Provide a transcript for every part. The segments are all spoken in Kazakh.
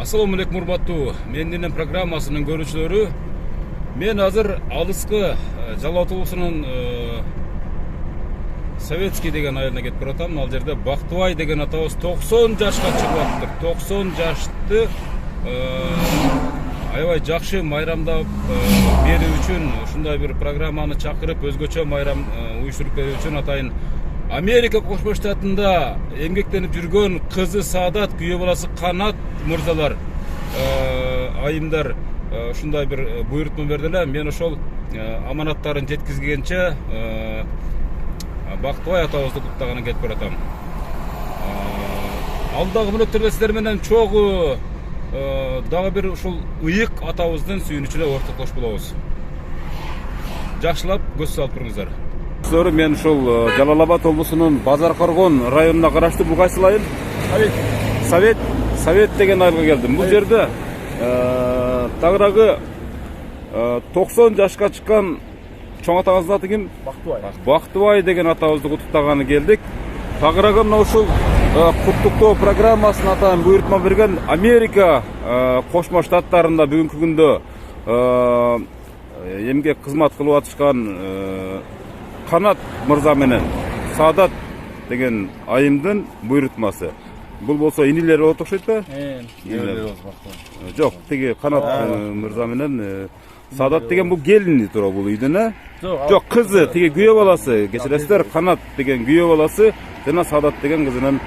Assalamu alaikum урматтуу Мендинен программасынын көрүүчүлөрү. Мен азыр алыскы Жалал Абад облусунун Советский деген айылына кетип баратам. Ал жерде Бактыбай деген атабыз 90 жашка чыгып атыптыр. 90 жашты аябай жакшы майрамдап берүү үчүн ушундай бир программаны чакырып, өзгөчө майрам уюштуруп берүү үчүн атайын Америка Кошмо Штатында эмгектенип жүргөн кызы Саадат, күйөө баласы Канат мырзалар айымдар ушундай бир буйрутма бердилер. Мен ошол аманаттарын жеткизгенче Бактыбай атабызды куттаганын кетип баратам. Алдагы мүнөттөрдө сиздер менен чогуу дагы бир ушул ыйык атабыздын сүйүнүчүнө ортоктошуп болобуз. Жакшылап көз салып туруңуздар. Мен ушул Жалал Абад облусунун Базар Коргон районуна караштуу бул кайсы айыл? Совет деген айылга келдим. Бул жерде тагыраагы 90 жашка чыккан чоң атаңыздын аты ким? Бактыбай деген атабызды куттуктаганы келдик. Тагыраагы мына ушул куттуктоо программасын атайын буйрутма берген Америка Кошмо Штаттарында бүгүнкү күндө эмгек кызмат кылып атышкан Канат мырза менен Саадат деген айымдын буйрутмасы. Бул болсо инилер болот окшойт да? Жок, тиги Канат мырза менен Саадат деген бул келини тура бул үйдөн, э? Жок, кызы, тиги күйөө баласы, кечиресиздер, Канат деген күйөө баласы жана Саадат деген кызынын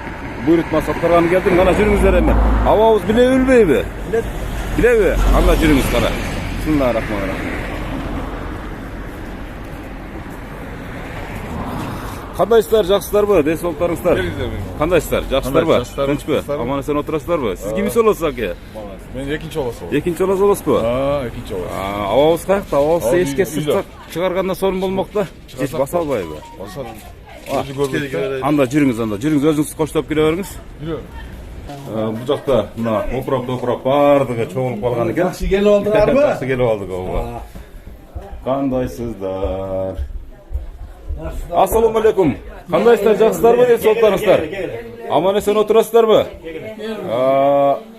буйрутмасы аткарганы келдим. Мына жүрүңүздөр эми. Абабыз билеби билбейби? Билеби? Анда жүрүңүз кара. Бисмиллахиррахманиррахим. Кандайсыздар, жакшысыздарбы? Ден соолуктарыңыздар? Кандайсыздар, жакшысыздарбы? Тынчпы? Аман эсен отурасыздарбы? Сиз кимис болосуз аке? Мен экинчи болосу. Экинчи болосузбу? Экинчи болосу. Абабыз каякта? Абабыз эшикке сыртка чыгарганда сорун болмок да? Эч баса албайбы? Басат. Анда жүрүңүз, өзүңүз коштоп кире бериңиз. Бул жакта мына опурап бардыгы чогулуп калган экен. Жакшы келип алдыңарбы? Жакшы келип алдык, ооба. Кандайсыздар? Ассаламу алейкум. Кандайсыздар, жакшысыздарбы деп соолуктарыңыздар? Аман эсен отурасыздарбы?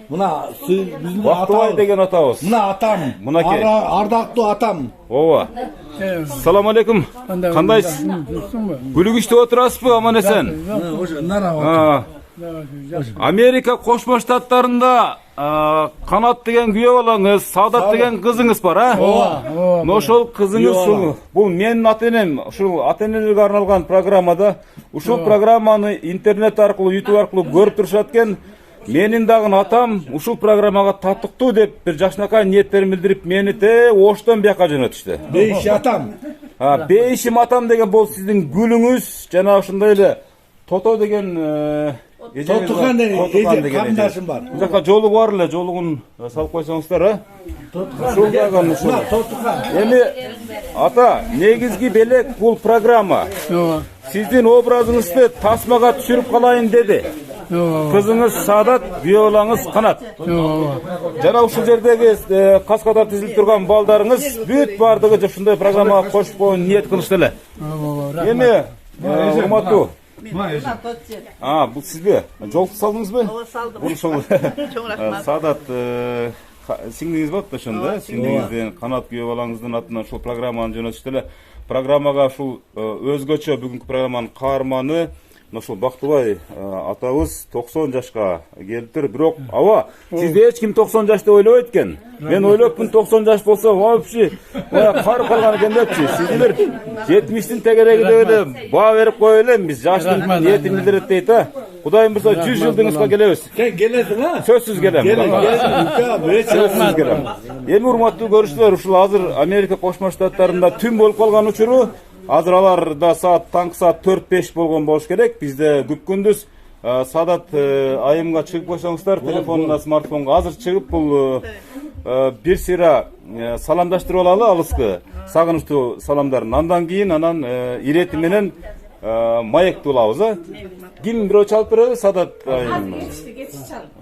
Мына биздин Бактыбай деген атабыз. Мына атам. Мынакей. Ардактуу атам. Ооба. Ассаламу алейкум. Кандайсыз? Күлүгүчтү отурасызбы, аман эсен? Америка Кошмо Штаттарында Канат деген күйөө балаңыз, Саадат деген кызыңыз бар, а? Ооба. Ошол кызыңыз ушул бул менин ата-энем, ушул ата-энелерге арналган программада, ушул программаны интернет аркылуу, YouTube аркылуу көрүп турушат экен. Менин дагы атам ушул программага татыктуу деп бир жакшынакай ниеттерин билдирип, мени Оштон бияка жөнөтүштү. Бейши атам. Бейшим атам деген бул сиздин гүлүңүз, жана ошондой эле Тото деген Тотухан деген кандашым бар. Бул жака жолу бар эле, жолугун салып койсоңуздар, а? Ушул дагы ушул. Эми ата, негизги белек бул программа. Сиздин образыңызды тасмага түшүрүп калайын деди. Кызыңыз Саадат, күйөө балаңыз Канат. Жана ушул жердеги каскадар тизилип турган балдарыңыз бүт бардыгы ушундай программага кошуп койгон ниет кылышты эле. Эми урматтуу. Бул сизби? Жолукту салдыңызбы? Ооба, салдым. Бул ошол Саадат сиңдиңиз болот да ошондо, сиңдиңиздин Канат күйөө балаңыздын атынан ушул программаны жөнөтүштү эле. Программага ушул өзгөчө бүгүнкү программанын каарманы ошол Бактыбай атабыз 90 жашка келиптир. Бирок аба, сизди эч ким 90 жаш деп ойлобойт экен. Мен ойлопмун 90 жаш болсо вообще карып калган экен депчи. Сиздер 70-тин тегерегиде эле баа берип коелем, биз жаштын ниетин билдирет дейт, а. Кудайым буйрса 100 жылдыгыңызга келебиz. Sen gelesin ha. Сөзсүз келем. Сөзсүз келем. Эми урматтуу көрүүчүлөр, ушул азыр Америка Кошмо Штаттарында түн болуп калган учуру, азыр аларда таңкы саат 4-5 болгон болуш керек. Бизде күп күндүз Садат айымга чыгып койсоңуздар, телефонуна, смартфонго азыр чыгып бул бир сыйра саламдаштырып алалы алыскы. Сагынычтуу саламдарын. Андан кийин анан ирети менен маекти улабыз, Ким бирөө чалып береби? Садат айым.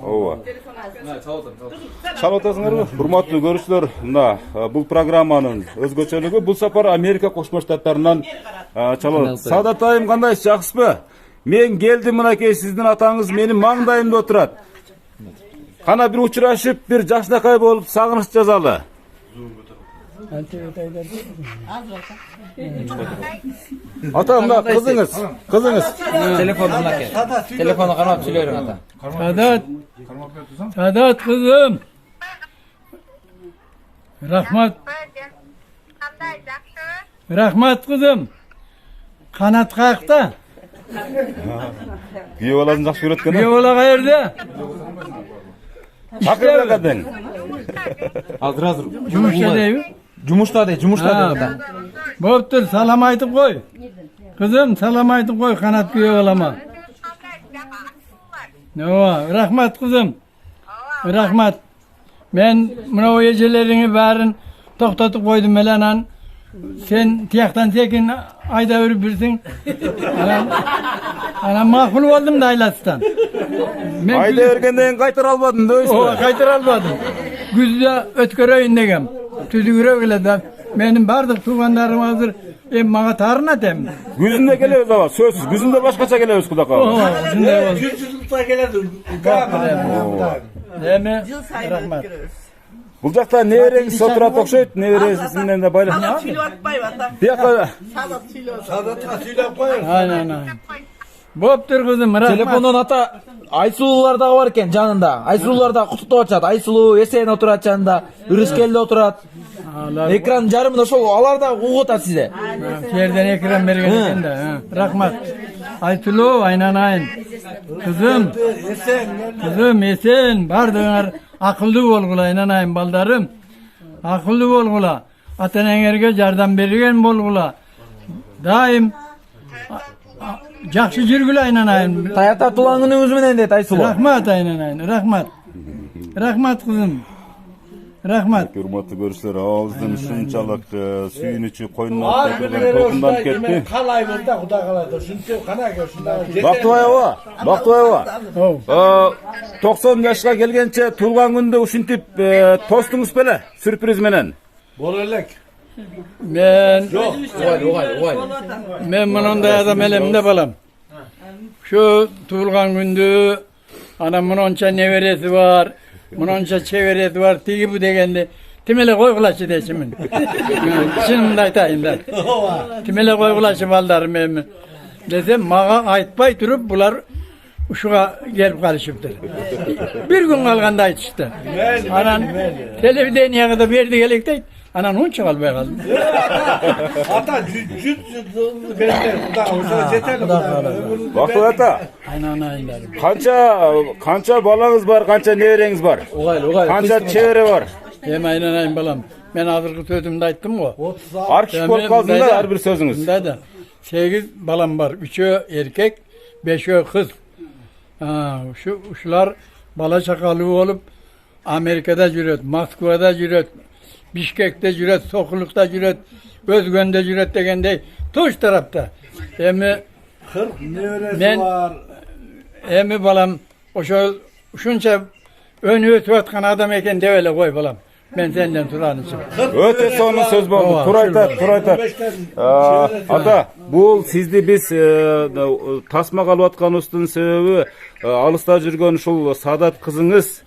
Ооба. Чалып атасыңарбы? Урматтуу көрүүчүлөр, мына бул программанын өзгөчөлүгү бул сапар Америка Кошмо Штаттарынан чалат. Садат айым кандайсыз, жакшысызбы? Мен келдим, мынакей сиздин атаңыз менин маңдайымда отурат. Кана бир учурашып, бир жакшынакай болуп сагыныч жазалы. Ата, мына кызыңыз. Телефону мынакей. Телефону кармап сүйлөйрүң ата. Sadat kızım. Rahmat kızım. Kanat kalktı. Күйөө баласын жакшы көрөт экен. Bir ola kayırdı. Чакырып кадың. Азыр. Cumuşta değil mi? Жумушта дейт ата. Boptur salam aytıp koy. Kızım salam aytıp koy kanat kuyuyor olama. Rahmat kızım. Rahmat. Ben buna o gecelerini verin toktatıp koydum melanan. Sen tiyaktan tekin ayda örüp birsin. Ana mahvul oldum da aylasından. Ayda örgenden kaytar almadın da O kaytar almadım. Güzde ötköreyin degem. Tüzügüre güleden. Benim bardık tuğanlarım hazır. Mağa tarına dem. Güzünde geliyoruz ama sözsüz. Güzünde başkaça geliyoruz kudaka. Güzünde oldu. Yüzsüzlükte gelesin. Demi rahmat. Бұл жақта небереңіз отырат окшойт, небересінен де байлап. Садат сүйлөп атпайбы атам. Бияққа Садат сүйлөп. Sadat'a söyleyip koyun. Aynen. Boptur kızım rahmat. Телефондон ата Айсулуулар дагы бар экен жанында. Айсулуулар да куттуктап атышат. Айсулуу эсен отурат жанында. Үрүскелде отурат. Экран жарымында ошол алар да угуп атат сизде. Yerden ekran bergen ekan da. Rahmat. Aytulu aynanayın. Kızım esen bardığınar akıllı bolgula aynanayın baldarım. Akıllı bolgula. Ata-enanglarga yordam bergen bolgula. Daim жақсы жүргүлө айнанайын. Таята тулаңынын өзү менен дейт Айсулуу. Рахмат айнанайын. Рахмат кызым. Рахмат. Урматтуу көрүүчүлөр, абалыбыздын ушунчалык сүйүнүчү койнуна тотундан кетти. Қалайбыз да Құда қалады. Шынтып қана көшінде. Бактыбаева. 90 жашка келгенче туулган күндө ушинтип тостуңуз беле сюрприз менен. Бол элек. Men bununday adam elimde balam. Şu tuğulgan gündü anam bununca neveresi var, bununca çeveresi var, tigi bu degende timele koy kulaşı deşimin. Şimdi aytayım da. Timele koy kulaşı baldarım emin. Desem mağa aytpay durup bular uşuğa gelip kalışıptır. Bir gün kalganda aytıştı. Anan televizyon yanında verdi gelikte. Anan hun çıkalmaya kaldı. Ata cüt bende Құда olsa yeterli. Бактыбай ата, Aynen. канча балаңыз бар, канча небереңиз бар? Канча чебере бар? Aynen balam. Ben hazırkı sözümde ayttım o. Arşiv болуп калдың да ар бир сөзүңүз. Da 8 balam var. 3'ü erkek, 5'ü kız. Şular bala çakalı olup Amerika'da yürüt, Moskova'da yürüt, Bişkek'te yürüt, Sokuluk'ta yürüt, Özgön'de yürüt degende tuş tarafta. Emi Nevresi var. Emi balam o şunca önü ötüvatkan adam eken devele koy balam. Ben senden turan için. Öte sonun söz boldu. Tur aytat. Ата, бул сизди биз тасмага алып атканыбыздын себеби алыста жүргөн ушул Садат кызыңыз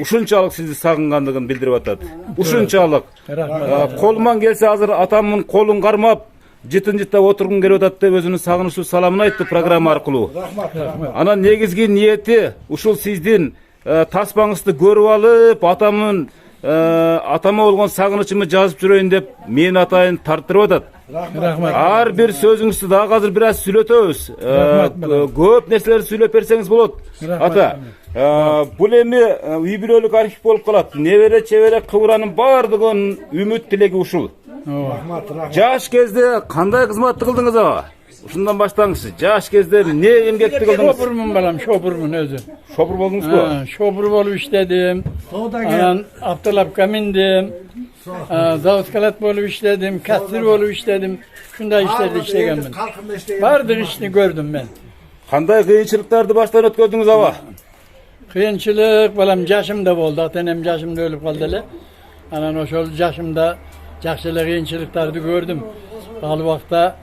ушунчалык сизди сагынгандыгын билдирип атат. Ушунчалык. Колуман келсе азыр атамдын колун кармап, жытын-жыттап отургум келип атат деп өзүнүн сагынычтуу саламын айтты программа аркылуу. Анан негизги ниети ушул сиздин таспаңызды көрүп алып, атама болгон сагынычымды жазып жүрөйүн деп мени атайын тарттырып атат. Rahmat. Ар бир сөзүңүздү дагы азыр бир аз сүйлөтөбүз. Көп нерселерди сүйлөп берсеңиз болот. Ата, бул эми үй бүлөлүк архив болуп калат. Небере чебере кыбыранын баардыгынын үмүт тилеги ушул. Жаш кезде кандай кызматты кылдыңыз ага? Ушундан баштаңызчы. Жаш кезде эмне эмгекти кылдыңыз? Şopurmun balam, şopurmun özü. Шопур болдуңузбу? Şopur bolup işledim. Anan Abdülapka mindim. Zavutkalat bolup işledim. Kasır bolup işledim. Şunda işlerde işlegenmin. Vardır işini gördüm ben. Кандай кыйынчылыктарды баштан өткөрдүңүз ага? Kıyınçılık balam yaşımda oldu. Atenem yaşımda ölüp kaldı hele. Anan oşol yaşımda jakşılı kıyınçılıklardı gördüm. Al vakta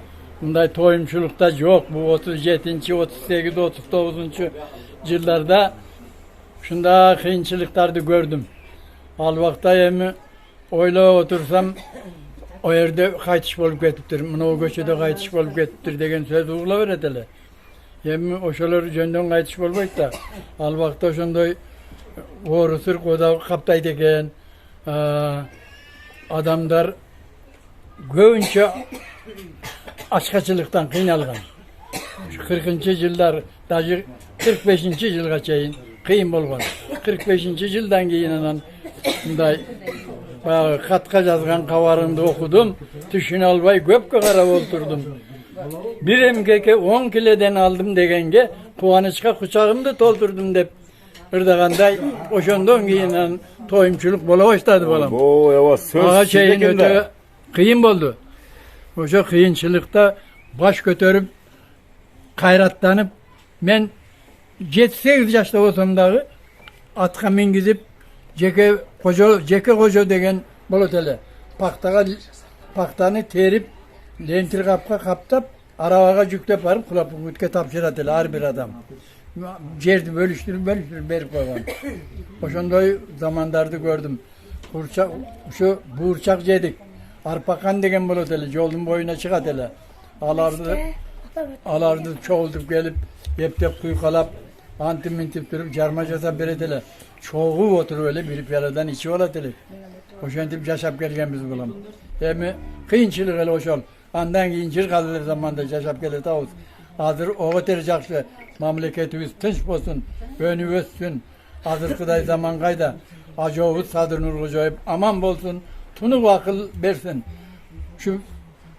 bunday toyumçulukta yok. Bu 37. 38. 39. yıllarda şunda kıyınçılıklardı gördüm. Al vakta emi oyla otursam o yerde kayıtış bolup getiptir. Bunu o göçede kayıtış bolup getiptir degen söz uğula vereteli. Emi oşolar jöndön kayıtış bolboyt da al vakta oşondoy oğrusur koda kaptaydı eken adamlar göğünçe açkaçılıktan kıynalgan. Şu 40. yıllar, dacı 45. yılga çeyin kıyın bolgan. 45. yıldan keyinen bunday katka yazgan kavarında okudum. Tüşün albay göpke karab oturdum. Bir emkeke 10 kileden aldım degenge kuvanıçka kucağımda doldurdum dep ırdaganday oşondan keyinen toyumçuluk bola başladı balam. О, эва сөз Ağa şeyin сүйлөгөн да. öte kıyın boldu. Oşo kıyınçılıkta baş götürüp kayratlanıp men 7-8 yaşta olsam dağı atka mingizip Jeke koca degen bolotele. Paktani terip lentil kapka kaptap arabaga yüklep varıp kulapı gütke tapşıratele her bir adam. Cerdi bölüştürüp berip koygan. Oşondoy zamanlarda gördüm. Şu buğurçak yedik. Arpakan degen bolotele. Yolun boyuna çıkatele. Alardı çoğuldup gelip yeptep kuyukalap antimintip durup jarmacasa beretele. Çoğu oturup öyle bir piyaladan içi olatele. Oşantip yaşap gelgen biz bulam. Emi kıyınçılık öyle oşol. Andan kıyınçılık alır zamanda yaşap gelir tavuz. Hazır oğu tercaklı mamleketimiz tınç bolsun, önü össün. Hazır kıday zaman kayda. Acavuz sadır nurgu joyup aman bolsun. Tunuk akıl bersin. Şu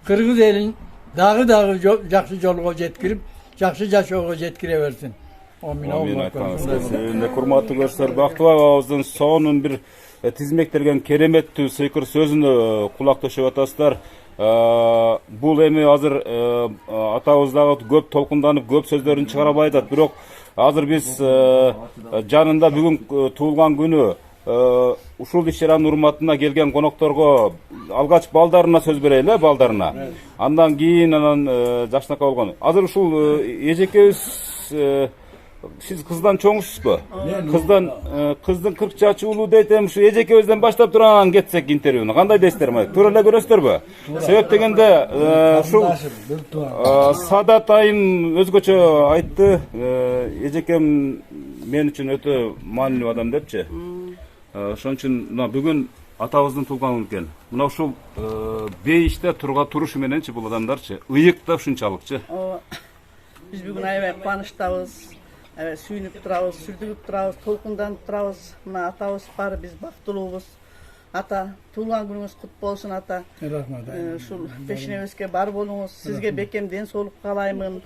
Kırgız elin dağı jakşı jolgo jetkirip, jakşı jaşogo jetkireversin. Amin aytаңыз. Курматтуу көрсөтөр, Бактыбай абабыздын сонун бир тизмектелген кереметтүү сыйкыр сөзүнө кулак төшөп атасыздар. Бул эми азыр атабыз дагы көп толкунданып, көп сөздөрүн чыгарабай айтат. Бирок азыр биз жанында бүгүн туулган күнү ушул иш-чаранын урматына келген конокторго алгач балдарына сөз берели, балдарына. Андан кийин жакшынака болгон. Азыр ушул эжекебиз siz kızdan çoğunsuzбу? Kızdın 40 çaçı ulu deytem şu эжекебизден баштап туран кетсек интервьюну. Кандай дейсиздер ме? Туура эле көрөсүздөрбү? Себеп дегенде ушул Садат айым өзгөчө айтты. Эжекем мен үчүн өтө маанилүү адам депчи. Ошон үчүн бүгүн атабыздын туулган күнү экен. Мына ушул бейиште турушу мененчи бул адамдарчы ыйыкта ушунчалыкчы. Biz bugün aябай кубанычтабыз. Suyunup turabız, sürdürüp turabız, толкунданып turabız. Mına atabız bari biz baktılığız. Ata, tuğlan gününüz kutlu olsun ata. Şul peşinebizge bar bolunuz. Sizge bekem den solup kalayımın.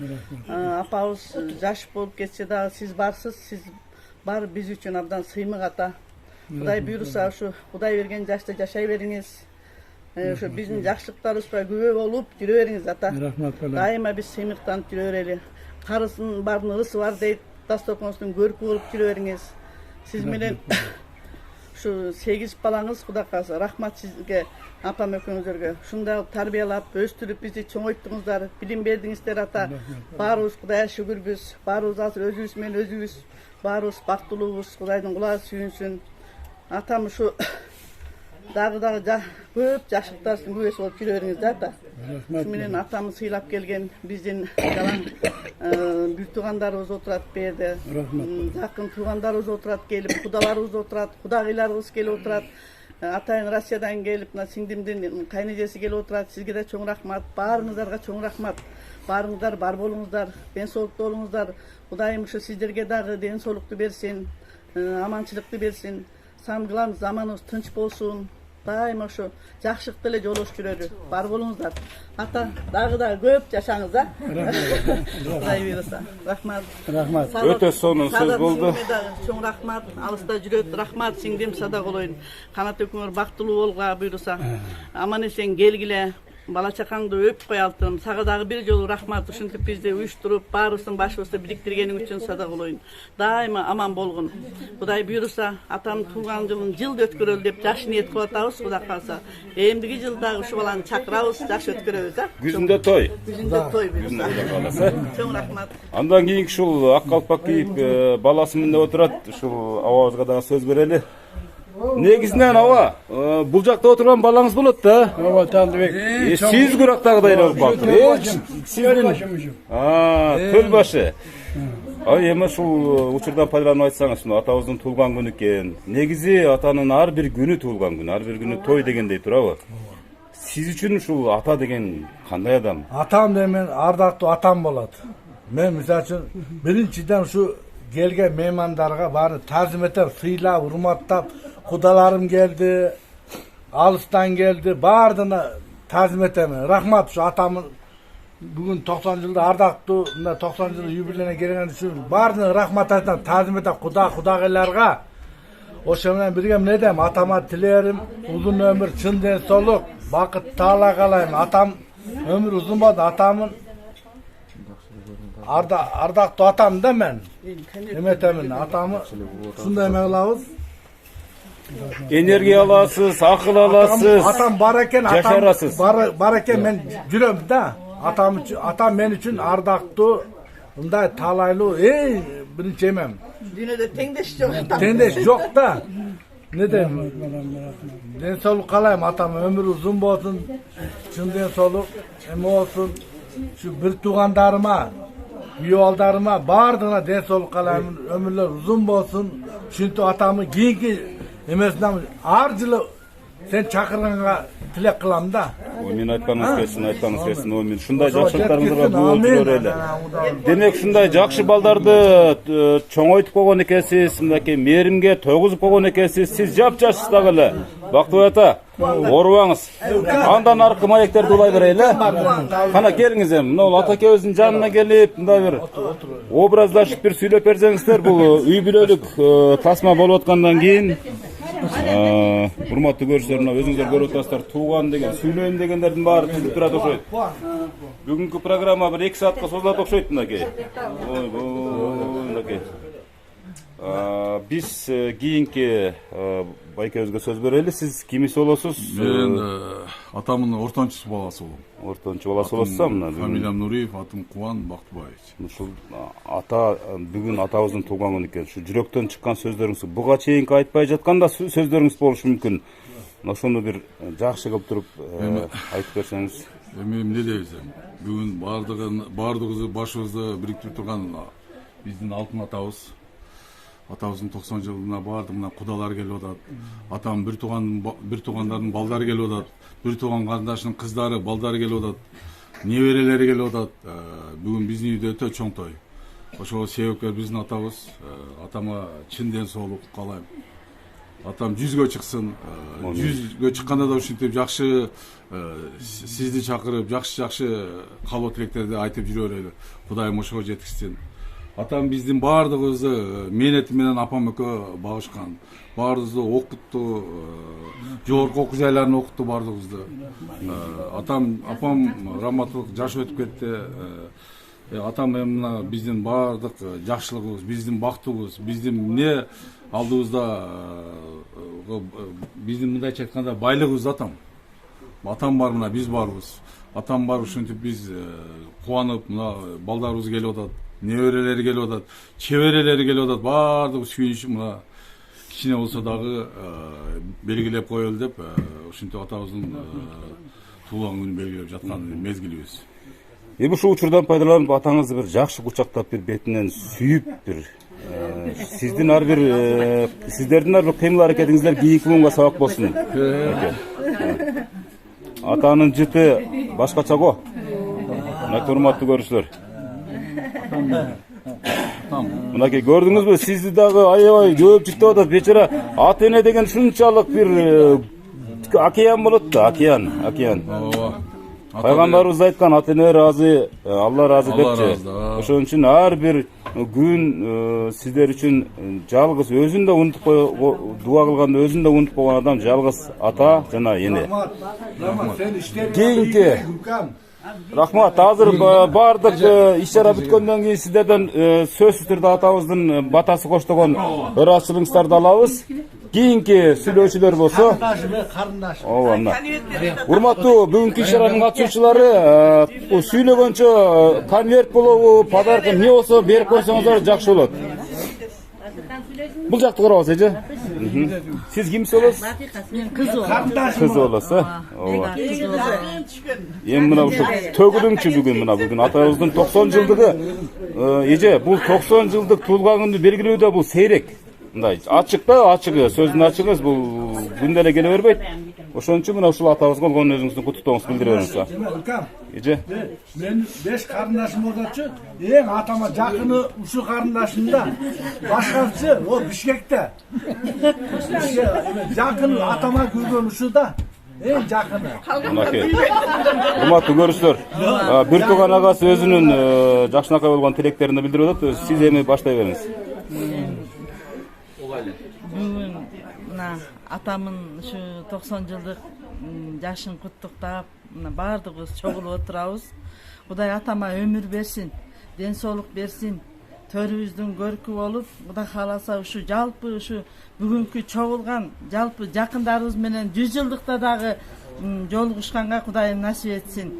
Apabız jaş bolup ketсе da siz barsız, siz bar biz üçün abdan sıymık ata. Kuday buyursa şu Kuday bergen jaşta jaşay beriңiz. Şu bizim jakşılıklarыбыз көбө болуп жүрө бериңиz ata. Daima biz sыймыктанып жүрө берели. Karısının barının ırısı var deyip Dastokons'un görkü olup жүрө бериңiz. Siz menen şu 8 balanız Kuda kalsa rahmat sizge apam öküңүздөргө. Şunda tarbiyalap, östürüp bizi çoğoyttuңуздар, bilim berdiңиздер ata. Barыбыз Kudaya şükürбүз, barыбыз azыр özüбүz менен өзүбүз, barыбыз бактылуубуз, Kudayдын кулағы сүйүнсүн. Atam şu dagы көп жакшылыктарыңыздын күбөсү болуп жүрө бериңиз ата. Şu менен атамыз сыйлап келген биздин жалаң бир туугандарыбыз отурат берди. Жакын туугандарыбыз отурат келип, кудаларыбыз отурат, кудагыйларыбыз келип отурат. Атайын Россиядан келип, мына сиңдимдин кайнежеси келип отурат. Сизге да чоң рахмат. Баарыңыздарга чоң рахмат. Барыңыздар, бар болуңуздар, ден соолуктуу болуңуздар. Кудайым ушу сиздерге дагы ден соолукту берсин, аманчылыкты берсин. Самгылам заманыбыз тынч болсун. Дайыма ошо жакшылыкты эле жолдош жүрөлү. Бар болуңуздар. Ата дагы көп жашаңыз, а? Кудай буйруса. Рахмат. Рахмат. Өтө сонун сөз болду. Чоң рахмат. Алыста жүрөт. Рахмат сиңдим сада колоюн. Канат өкүңөр бактылуу болга буйруса. Аман эсен келгиле. Бала чакаңды өп коялтым. Сага дагы бир жолу рахмат. Ушинтип бизди уюштуруп, баарыбыздын башыбызды бириктиргениң үчүн сада колоюн. Дайыма аман болгун. Кудай буйруса, атам туулган жылын жылда өткөрөлү деп жакшы ниет кылып атабыз. Кудай калса, эмдиги жылдагы ушу баланы чакырабыз, жакшы өткөрөбүз, а? Күзүндө той. Күзүндө той буйруса. Чоң рахмат. Андан кийин ушул ак калпак кийип баласы менен отурат. Ушул абабызга дагы сөз берели. Негизинен аба, бул жакта отурган балаңыз болот да. Ооба, Талдыбек. Сиз курактагыдай болуп калыптыр. Сиздин Төлбашы. Эми ушул учурдан пайдаланып айтсаңыз, атабыздын туулган күнү экен. Негизи атанын ар бир күнү туулган күнү, ар бир күнү той дегендей турабы? Сиз үчүн ушул ата деген кандай адам? Атам демен ардактуу атам болот. Мен мисалы үчүн биринчиден ушу келген меймандарга баарын тазим этем, сыйлап, урматтап, кудаларым келди, алыстан келди, баардыгына тазим этем. Рахмат ушу атамын бүгүн 90 жылда ардактуу, мына 90 жыл юбилейине келген үчүн баардыгына рахмат айтам, тазим этем кудагайларга. Ошо менен бирге эмне дейм, атама тилерим узун өмүр, чын ден соолук, бакыт таала каалайм. Атам өмүр узун болду, атамын ардактуу атам да мен. Эметемин, атамы ушундай эме кылабыз. Энергия аласыз, акыл аласыз. Атам бар экен, жашарасыз. Бар экен, мен жүрөм да. Атам мен үчүн ардактуу, мындай таалайлуу, биринчи эмем. Дүйнөдө теңдеш жок. Теңдеш жок да. Не дейм? Ден соолук каалайм, атам өмүр узун болсун, чын ден соолук эме болсун. Şu bir tuğandarıma, yuvaldarıma, bardığına den soğuk kalayım, ömürler uzun olsun. Çünkü atamı giyinki emesinden arcılı sen çakırganga tilek kılam da. Мен айтқаныңыз келсін, мен шундай жакшылыктарыңызга күбө жүрөр эле. Демек ушундай жакшы балдарды чоңойтуп койгон экенсиз, мынакей мээримге тойгузуп койгон экенсиз. Сиз жапжашсыз дагы эле. Бактыбай ата, оорубаңыз. Андан аркы маектерди улай берели. Кана келиңиз эми, мына атакебиздин жанына келип, мындай бир образдашып бир сүйлөп берсеңиздер, бул үй бүлөлүк тасма болуп аткандан кийин урматтуу көрүүчүлөр, мына өзүңүздөр көрүп атасыздар, тууган деген, сүйлөйүн дегендердин баары түзүлүп турат окшойт. Бүгүнкү программа бир 2 саатка созулат окшойт мынакей. Мынакей. Биз кийинки байкебизге сөз берели. Сиз кимис болосуз? Мен атамдын ортончусу баласы болом. Ортончу баласы болсо, мына фамилиям Нуриев, атым Кубан Бактыбаевич. Ушул ата бүгүн атабыздын туулган күнү экен. Ушу жүрөктөн чыккан сөздөрүңүз, буга чейинки айтпай жатканда сөздөрүңүз болушу мүмкүн. Ошону бир жакшы кылып туруп айтып берсеңиз. Эми эмне дейбиз эми? Бүгүн баардыгыбызды башыбызды бириктирип турган биздин алтын атабыз. Атабыздын 90 жылына баардыгына кудалар келип атат. Атам бир туугандардын балдары келип атат. Бир тууган кандашынын кыздары, балдары келип атат. Неберелери келип атат. Бүгүн биздин үйдө өтө чоң той. Ошого себепкер биздин атабыз. Атама чын ден соолук каалайм. Атам 100гө чыксын. 100гө чыкканда да ушинтип жакшы сизди чакырып, жакшы каалоо тилектерди айтып жүрө берели. Кудайым ошого жеткизсин. Атам биздин баардыгыбызды менети менен апам экөө багышкан. Баардыгыбызды окутту, жогорку окуу жайларын окутту баардыгыбызды. Апам раматтуулук жашып өтүп кетти. Атам мына биздин баардык жакшылыгыбыз, биздин бактыбыз, биздин эмне алдыбызда биздин мындайча айтканда байлыгыбыз атам. Атам бар, мына биз барбыз. Атам бар, ушинтип биз кубанып, мына балдарыбыз келип атат. Неберелери келип атат, чеберелери келип атат, баардыгы сүйүнүшүп мына кичине болсо дагы белгилеп коелу деп ушинтип атабыздын туулган күнүн белгилеп жаткан мезгилибиз. Ушул учурдан пайдаланып атаңызды бир жакшы кучактап, бир бетинен сүйүп, бир Сиздин ар бир сиздердин ар бир кыймыл аракетиңиздер кийинки буунга сабак болсун. Атанын жыты башкача го. Урматтуу көрүүчүлөр. Мынакей көрдүңүзбү? Сизди дагы аябай жооп жыттап атат. Бечара ата эне деген ушунчалык бир океан болот да, океан. Пайгамбарыбыз айткан, ата эне разы, Алла разы депчи. Ошон үчүн ар бир күн сиздер үчүн жалгыз өзүн да унутуп дуа кылганда өзүн да унутуп койгон адам жалгыз ата жана эне. Кийинки рахмат. Азыр бардык иш-чара бүткөндөн кийин сиздерден сөзсүз түрдө атабыздын батасы коштогон ыраазычылыгыңыздарды алабыз. Кийинки сүйлөөчүлөр болсо, ооба мына. Урматтуу бүгүнкү иш-чаранын катышуучулары, сүйлөгөнчө конверт болобу, подарка эмне болсо берип койсоңуздар жакшы болот. Бул жакты карабыз, эже. Сиз кимсиз болосуз? Мен кызы. Кыз болосуз, ооба. Эми мына төгүлүңчү бүгүн атабыздын 90 жылдыгы. Эже, бул 90 жылдык туулган күндү белгилөөдө бул сейрек. Мындай ачык сөздүн ачыгы бул күндө эле келе бербейт. Ошон үчүн мына ушул атабызга болгон өзүңүздүн куттуктооңузду билдире бериңиз. Эже, мен 5 карындашым болчу. Эң атама жакыны ушул карындашымда. Башкасы о Бишкекте. Жакын атама көргөн ушуда. Эң жакыны. мынакей. Урматтуу көрүүчүлөр, бир тууган агасы өзүнүн жакшынакай болгон тилектерин билдирип атат. Сиз эми баштай бериңиз. Бүгүн мына атамын ушу 90 жылдык жашын куттуктап, мына баардыгыбыз чогулуп отурабыз. Кудай атама өмүр берсин, ден соолук берсин, төрүбүздүн көркү болуп, Кудай кааласа ушу жалпы ушу бүгүнкү чогулган жалпы жакындарыбыз менен 100 жылдыкта дагы жолугушканга Кудайым насип этсин.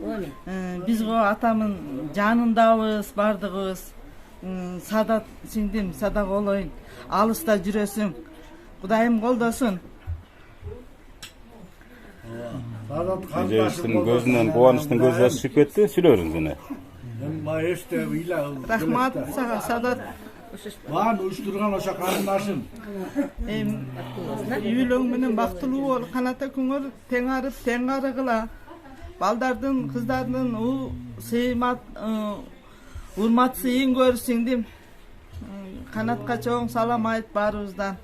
Биз го атамын жанындабыз баардыгыбыз. Садат сиңдим, садак олоюн, алыста жүрөсүң. Кудайым колдосун. Эжебиздин көзүнөн кубанычтын көз жашы чыгып кетти. Сүйлөңүз эне. Рахмат сага Садат. Баан уюштурган ошо карындашым. Үйлөң менен бактылуу бол, каната күңөр тең арып, тең арыгыла. Балдардын, кыздардын сыймат урматсыйын көр сиңдим. Канатка чоң салам айт баарыбыздан.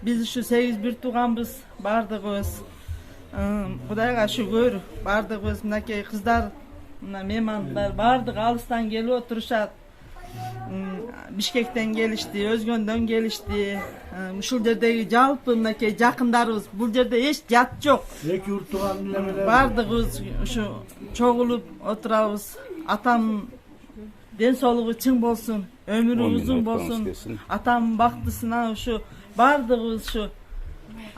Биз ушу 8 бир тууганбыз, баардыгыбыз. Кудайга шүгүр, баардыгыбыз мынакей кыздар, мына меймандар баардыгы алыстан келип отурушат. Бишкектен келишти, Өзгөндөн келишти. Ушул жердеги жалпы мынакей жакындарыбыз, бул жерде эч жат жок. Эки урт тууган эле Баардыгыбыз ушу чогулуп отурабыз. Атам ден соолугу чың болсун, өмүрү узун болсун. Атам бактысына ушу баардыгыбыз ушу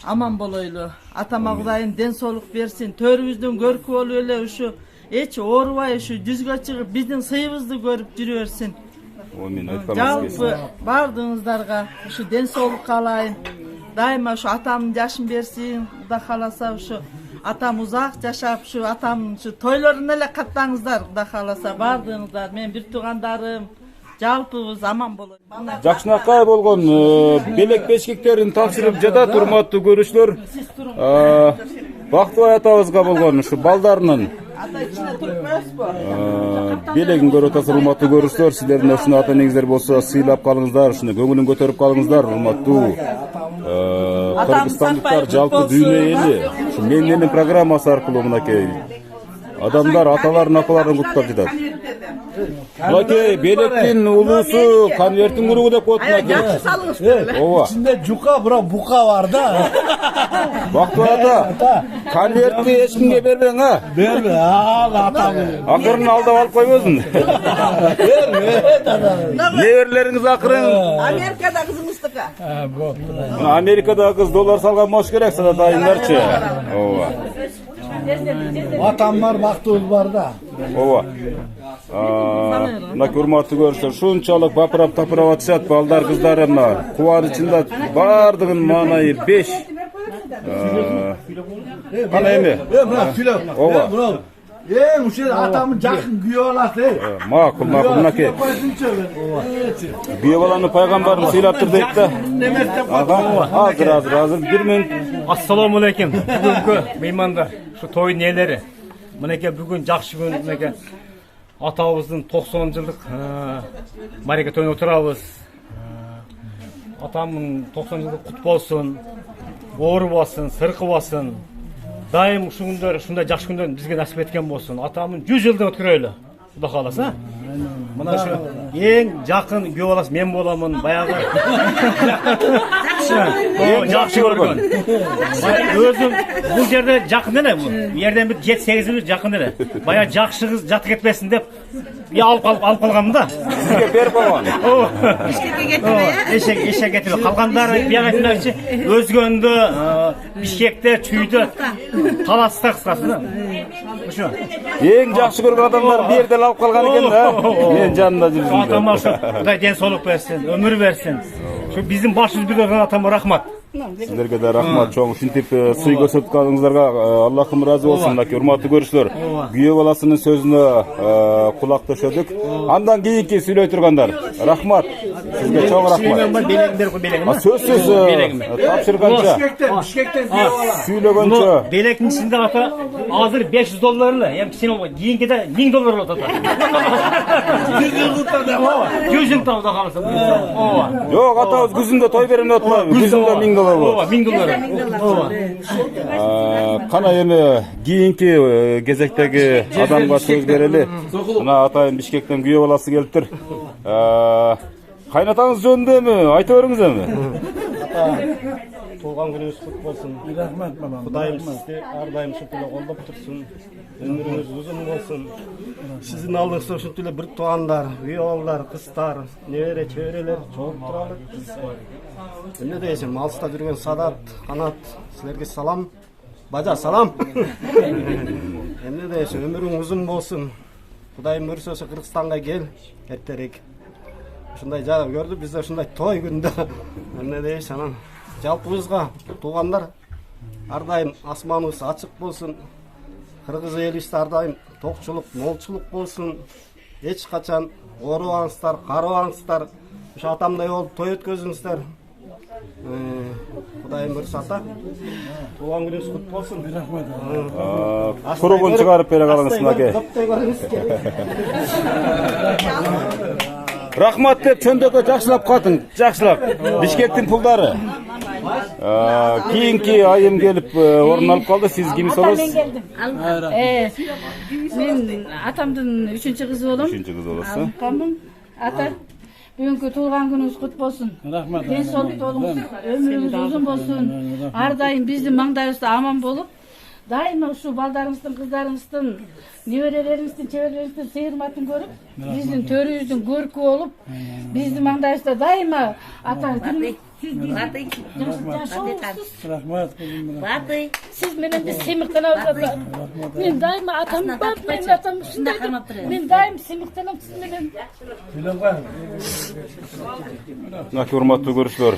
аман болойлу. Атама Кудайым ден соолук берсин, төрүбүздүн көркү болуп эле ушу эч оорубай ушу жүзгө чыгып биздин сыйыбызды көрүп жүрө берсин. Жалпы баардыгыңыздарга ушу ден соолук каалайм. Дайыма ушу атамдын жашын берсин, Кудай кааласа ушу атам узак жашап, ушу атамдын ушу тойлорун эле каттаңыздар, Кудай кааласа баардыгыңыздар, мен бир туугандарым, жалпыбыз аман болойлу. Жакшынакай болгон белек бешкектерин тапшырып жатат, урматтуу көрүүчүлөр. Бактыбай атабызга болгон ушу балдарынын белегин көрүп атасыздар, урматтуу көрүүчүлөр. Сиздердин ушуну ата энеңиздер болсо сыйлап калыңыздар, ушуну көңүлүн көтөрүп калыңыздар, урматтуу кыргызстандыктар, жалпы дүйнө эли. Ушу Мен Элим программасы аркылуу мынакей адамдар аталарын апаларын куттап жатат. Мынакей белектин улуусу конверттин куругу деп коет мынакей. Ооба. Ичинде жука, бирок бука бар да. Бактыбай ата, конвертти эч кимге бербең, а? Берме, атам. Акырын алдап алып койбосун. Неберелериңиз акырын. Америкада кызыңыздыкы. Америкада кыз доллар салган болуш керек, сада дайындарчы. Ооба. Атам бар, бактыбыз бар да. Ооба. Мына урматтуу көрүүчүлөр, ушунчалык бапырап тапырап атышат балдар, кыздары мына кубанычында баардыгынын маанайы 5. Кана эми? Мына сүйлөп. Ооба. Uşu atamın jakın güye balası. Makul Nake. Güye balanı paygambarın sıylattır deyip de. Hazır. Bir minut. Assalamu alaikum. Bugungi mehmonlar, şu toy neleri? Mineke bugun жақсы күн, mineke atamizdin 90 yıllık maraka toyuna oturabız. Atamın 90 yıllık kutlu olsun. Oğru bolsun, sırkı bolsun. Daim şu günler, şunday жақсы күндер bizge nasip etken bolsun. Atamın 100 yıldan ötküröylü. Xudo xolasa. Mana shu eng yaqin güye balasi men bo'laman, bayagı. Yaxshi ko'rgan. O'zim bu yerda yaqin ele bu. Bu yerdan bir 7-8 yil yaqin ele. Baya yaxshi qiz jatib ketmesin deb olib qolganmda. Sizga berib qo'ygan. Eşek getirib qolganlar buyog'achi o'zgondi, Bishkekda, Chuyda, Talasda qisqasida. Shu. Eng yaxshi ko'rgan odamlar bu yerda olib qolgan ekan-da. Men janimda жүрсүм. Atama şu Xudoy densoqlik bersin, ömür versin. Şu bizim başımız bilgan atama rahmat. Sizlerge de rahmat çoğun şintip suy gösterdiğinizlerge Allah'ım razı olsun. Hurmatlı görüşler. Güye balasının sözüne kulak döşedik. Andan keyinki söyley turganlar. Rahmat. Sizge çok rahmat. Söz tapşırgança. Söylegança. Belek'in içinde ata hazır $500'lı. Hem senin keyinki de $1000 ata. 100 yıl da kalırsa. Yok ata güzünde toy verin otma. Güzünde $1000 bu. Kana yeme keyinki gezekteki adamga söz bereli. Ana atayın Bishkekten güye balası geliptir. Kaynatanız jönündө mü? Ayta berіңiz эми. Tuğan gününüz kutlu olsun. Rahmat babam. Xudayım sizni ardayım şuntular qo'llab tursin. Ömrünüz uzun olsun. Sizin aldığınız şuntular bir tuğanlar, üyeler, kızlar, nevere, çevreler çok turalı. Ne deysin? Malsıda yürüyen Sadat, Kanat, sizlerge salam. Baca salam. Ne deysin? Ömrün uzun olsun. Xudayım buyursa Kırgızstan'a gel. Erterek. Şunday jagı gördü, bizde şunday toy günde. Ne deysin? Жалпыбызга туугандар ар дайым асманыбыз ачык болсун. Кыргыз элибизде ар дайым токчулук, молчулук болсун. Эч качан оорубаңыздар, карыбаңыздар. Ошо атамдай болуп той өткөзүңүздөр. Кудайым буйрса ата. Тууган күнүңүз куту болсун. Рахмат. Курugун чыгарып бере калыңыз Наке. Rahmat deb çöndökö жақшылап катың, жақшылап. Бишкектин пулдары. Keyinki ayım gelip orun alıp kaldı. Siz kimsiz olursunuz? Men atamdın 3-cü kızı olum. 3-cü kız olursun. Ata, bugünkü tuğan gününüz kutlu bolsun. Rahmat. Densoqluk bolun, ömrünüz uzun bolsun. Ar dayım bizdin mаңдайыбызда аман болуп, daima şu baldarыңыздын, kızlarыңыздын, nevereleriңиздин, çevreleriңиздин сыйырматын көрүп, биздин төрүбүздүн көркү болуп, биздин маңдайыбызда daima ата Rahmat. siz menен биз семиктенебиз ата. Мен daima atam бар, men atam ушундай. Men daim семиктенем siz менен. Naке hurmatlı görüşler.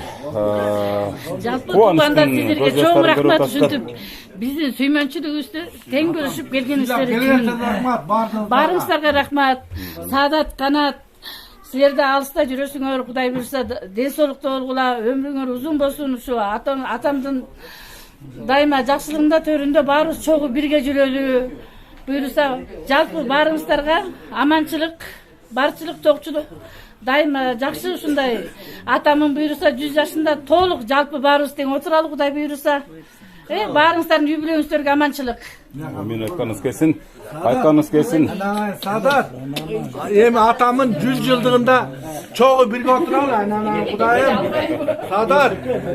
Жалпы туғандар сіздерге чоң рахмат ушинтип биздин сүймөнчүлүгүбүздү тең көрүшүп келгениңиздер үчүн барыңыздарга рахмат. Саадат, Канат, силерде алыста жүрөсүңөр, Кудай буйрса денсаулыкта болгула, өмүрүңөр узун болсун. Ушу атамдын дайыма жакшылыгында төрүндө баарыбыз чогуу бирге жүрөлү. Буйрса жалпы барыңыздарга аманчылык, барчылык, токчулук дайыма жакшы ушундай атамын буйрса 100 жашында толук жалпы баарыбыз тең отуралы Кудай буйрса. Барыңыздардын юбилейиңиздерге аманчылык. Amin aytkanız kesin. Aytkanız kesin. Sadat, эми атамын 100 жылдыгында чогуу бирге отуралы, Кудайым. Sadat,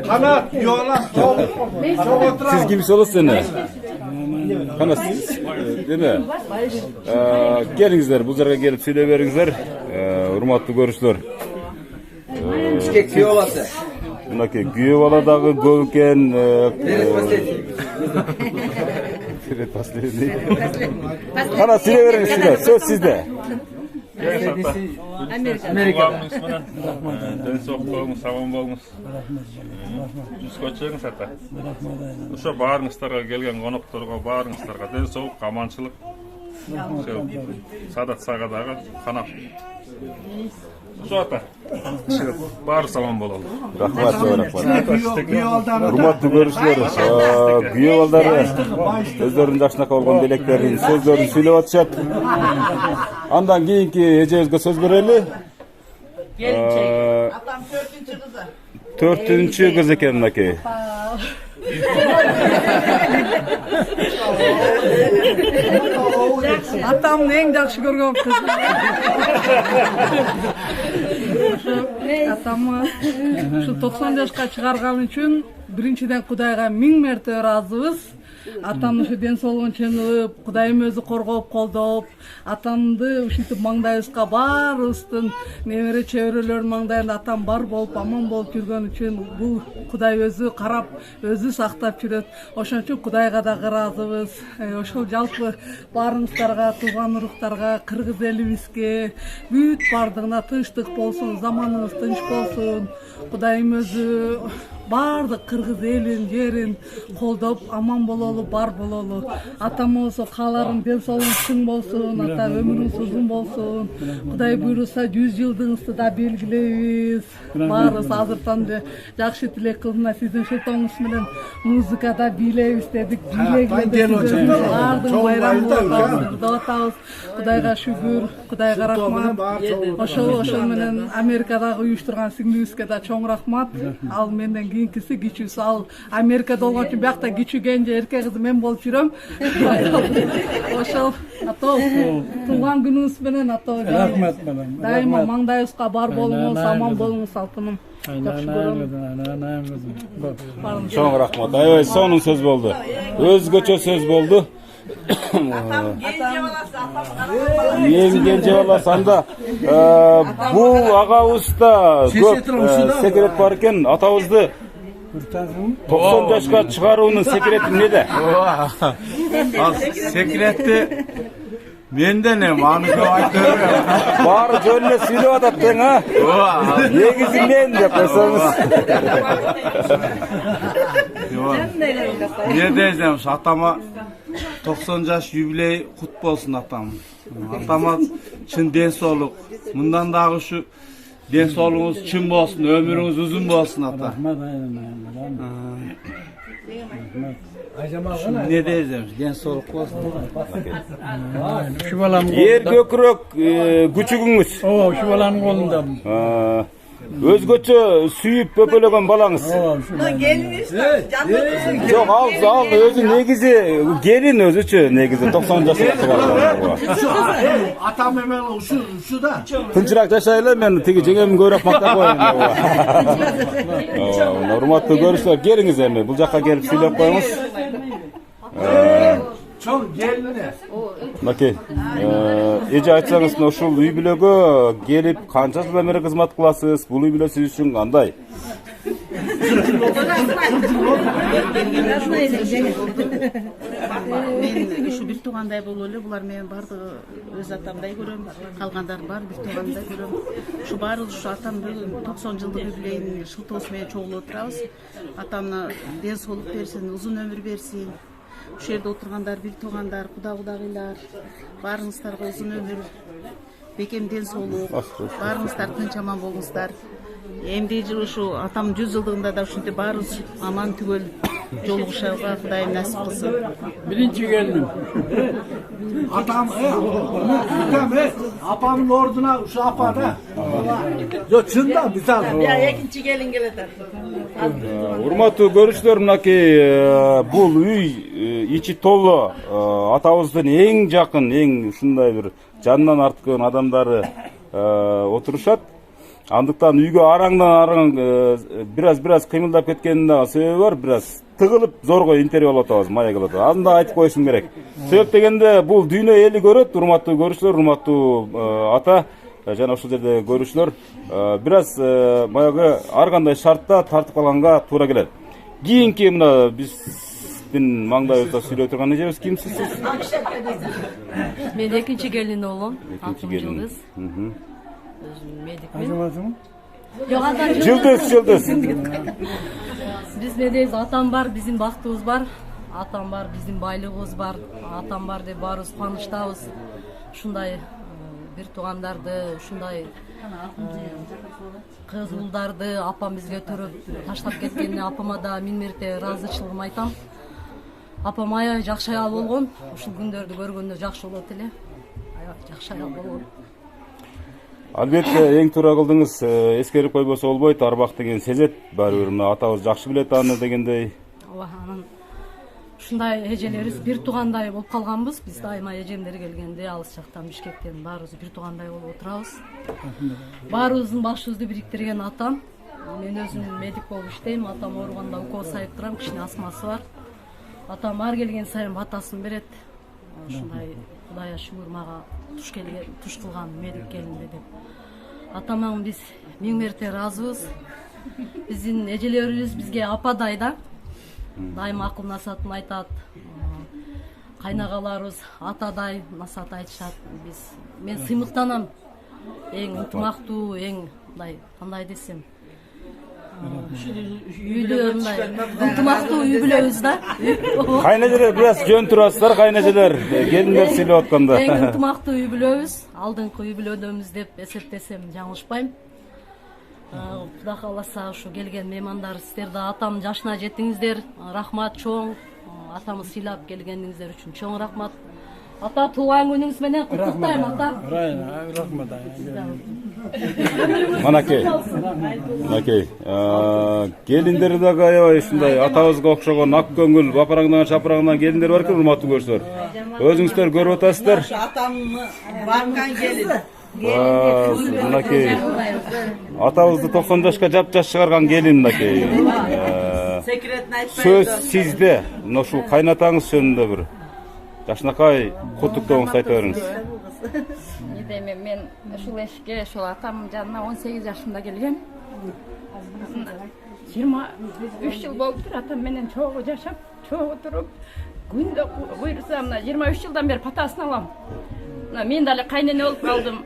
Kanat, Yoğlan, чогуу отуралы. Siz kimsiz olursunuz? Kanat siz değil mi? Gelingizler, bu zerge gelip söyleyiveriңizdер. Hurmatlı görüşler. Bishkek güye balası. Bunaki güye baladagı gölken Kana söyleyiveriңiz size, söz sizde. Amerika'da. Densoq bolыңыз, аман болыңыз. Жүзгө ата. Ошо баарыңыздарга келген конокторго баарыңыздарга денсоолук, аманчылык, Садат Сағадағы қанат. Ошо ата. Баары салам бололу. Рахмат, рахмат. Урматтуу көрүүчүлөр, күйөө балдары өздөрүнүн жашынакай болгон белектерин, сөздөрүн сүйлөп атышат. Андан кийинки эжебизге сөз берели. Атам 4-кызы. 4-кыз экен мынакей. Атамдын эң жакшы көргөн кызы. Атамы ушу 90 жашка чыгарган үчүн биринчиден Кудайга 1000 мерте ыраазыбыз. Атамдын ушу ден соолугун чыңылып, Кудайым өзү коргоп, колдоп, атамды ушинтип маңдайыбызга баарыбыздын небере чөбөрөлөрдүн маңдайында атам бар болуп, аман болуп жүргөн үчүн бул Кудай өзү карап, өзү сактап жүрөт. Ошон үчүн Кудайга да ыраазыбыз. Ошол жалпы баарыңыздарга, тууган уруктарга, кыргыз элибизге бүт бардыгына тынчтык болсун, заманыбыз тынч болсун. Кудайым өзү бардык кыргыз элин, жерин колдоп, аман бололу, бар бололу. Атам болсо кааларың ден соолугуң чың болсун, ата өмүрүңүз узун болсун. Кудай буйруса 100 жылдыгыңызды да белгилейбиз. Баарыбыз азыртан жакшы тилек кылына сиздин шылтооңуз менен музыкада бийлейбиз дедик. Бардык байрамыңызды деп атабыз. Кудайга шүгүр, Кудайга рахмат. Ошол менен Америкадагы уюштурган сиңдибизге да чоң рахмат. Ал менден кийинкиси кичүүсү, ал Америкада болгон үчүн биякта кичүү кенже эркек кызы мен болуп жүрөм. Ошол ато туулган күнүңүз менен ато. Рахмат балам. Дайыма маңдайыбызга бар болуңуз, аман болуңуз алтыным. Жакшы көрөм. Чоң рахмат. Аябай сонун сөз болду. Өзгөчө сөз болду. Эң кенже баласы анда бул агабызда көп секрет бар экен. Атабызды 90 жашка чыгаруунун секрети эмнеде? Ал секретти менден эми аны көп айтып берем. Баары жөн эле сүйлөп атат тең, а? Негизи мен деп койсоңуз. Не дейсем, атама 90 жаш юбилей кут болсун атам. Атама чын ден соолук. Мындан дагы ушу ден соолугуңуз чын болсун, өмүрүңүз узун болсун ата. Не дейсем, ден соолук болсун. Ушу балам Эр көкүрөк күчүгүңүз. ушу баланын колунда. Өзгөчө сүйүп өпөлөгөн балаңыз. Жок, ал өзү негизи келин өзүчү негизи 90 жашка чыгарган. Атам эмен ушу да. Тынчыраак жашайлы, мен тиги жеңемин көбүрөөк мактап коеюн. Урматтуу көрүүчүлөр, келиңиз эми бул жакка келип сүйлөп коюңуз. Чоң келине. Макей, эже айтсаңыз, ушул үй бүлөгө келип канча жылдан бери кызмат кыласыз? Бул үй бүлө сиз үчүн кандай? Мен ушу бир туугандай болуп эле, булар менен бардыгы өз атамдай көрөм, калгандары бар бир туугандай көрөм. Ушу баарыбыз ушу атамдын 90 жылдык юбилейин шылтоосу менен чогулуп отурабыз. Атамына ден соолук берсин, узун өмүр берсин. Ушул жерде отургандар бир туугандар, кудагыйлар, баарыңыздарга узун өмүр, бекем ден соолук, баарыңыздар тынч аман болуңуздар. Эмди жыл ушу атам 100 жылдыгында да ушинтип баарыбыз аман түгөл жолугушарга Кудайым насип кылсын. Биринчи келдим. Атам, апамдын ордуна ушу апа да. Жок, чында мисалы. Экинчи келин келет. Урматтуу көрүүчүлөр, мынакей бул үй ичи толо атабыздын эң жакын, эң ушундай бир жанынан арткан адамдары отурушат. Андыктан үйгө араңдан бираз кыймылдап кеткенин дагы себеби бар, бираз тыгылып зорго интервью болуп атабыз, мая кылып атабыз. Анда айтып коюшум керек. Себеп дегенде бул дүйнө эли көрөт, урматтуу көрүүчүлөр, урматтуу ата жана ушул жерде көрүүчүлөр, бираз баягы ар кандай шартта тартып калганга туура келет. Кийинки мына биздин маңдайыбызда сүйлөп турган эжебиз кимсиз сиз? Мен экинчи келин болом, 6 жылдыз. Медикмен. Жылдыз. Биз медейбиз, атам бар, биздин бактыбыз бар. атам бар, биздин байлыгыбыз бар, атам бар деп баарыбыз кубанычтабыз. Ушундай бир туугандарды, ушундай кыз уулдарды апам бизге өтөрүп таштап кеткенине апама да миң мерте ыраазычылыгымды айтам. Апам аябай жакшы аял болгон. Ушул күндөрдү көргөндө жакшы болот эле. Аябай жакшы аял болгон. Албетте эң туура кылдыңыз. Эскерип койбосо болбойт. Арбак деген сезет. Баары бир мына атабыз жакшы билет аны дегендей. Ооба, анан ушундай эжелерибиз бир туугандай болуп калганбыз. Биз дайыма эжемдер келгенде алыс жактан Бишкектен баарыбыз бир туугандай болуп отурабыз. Баарыбыздын башыбызды бириктирген атам. Мен өзүм медик болуп иштейм. Атам ооруганда укол сайып турам, кичине астмасы бар. Атам ар келген сайын батасын берет. Ушундай Кудайга шүгүр мага туш кылган медик келинди деп. Атаман биз миң мерте ыраазыбыз. Биздин эжелерибиз бизге ападай да. Дайыма акыл насаатын айтат. Кайнагаларыбыз атадай насаат айтышат. Мен сыймыктанам. Эң ынтымактуу, эң мындай кандай десем, ынтымактуу үй бүлөбүз да. Кайнежелер бир аз жөн турасыздар, кайнежелер келиндер сүйлөп атканда. Эң ынтымактуу үй бүлөбүз, алдыңкы үй бүлөдөбүз деп эсептесем жаңылышпайм. Кудай кааласа ушу келген меймандар сиздер да атам жашына жеттиңиздер. Рахмат чоң. Атамды сыйлап келгениңиздер үчүн чоң рахмат. Ата туулган күнүңүз менен куттуктайм ата. Рахмат. Манакей. Келиндер дагы аябай ушундай атабызга окшогон ак көңүл, бапараңдан шапараңдан келиндер бар экен, урматтуу көрсөөр. Өзүңүздөр көрүп атасыздар. Атамны барган келин. Мынакей. Атабызды 90 жашка жап-жаш чыгарган келин мынакей. Секретин айтпай. Сөз сизде. Мына ушул кайнатаңыз жөнүндө бир жашынакай куттуктооңузду айта бериңиз. Мен ушул эшикке ошол атамдын жанына 18 жашымда келгем. 23 жыл болуптур атам менен чогуу жашап, чогуу туруп, күндө буйрса мына 23 жылдан бери патасын алам. Мен дагы кайнене болуп калдым.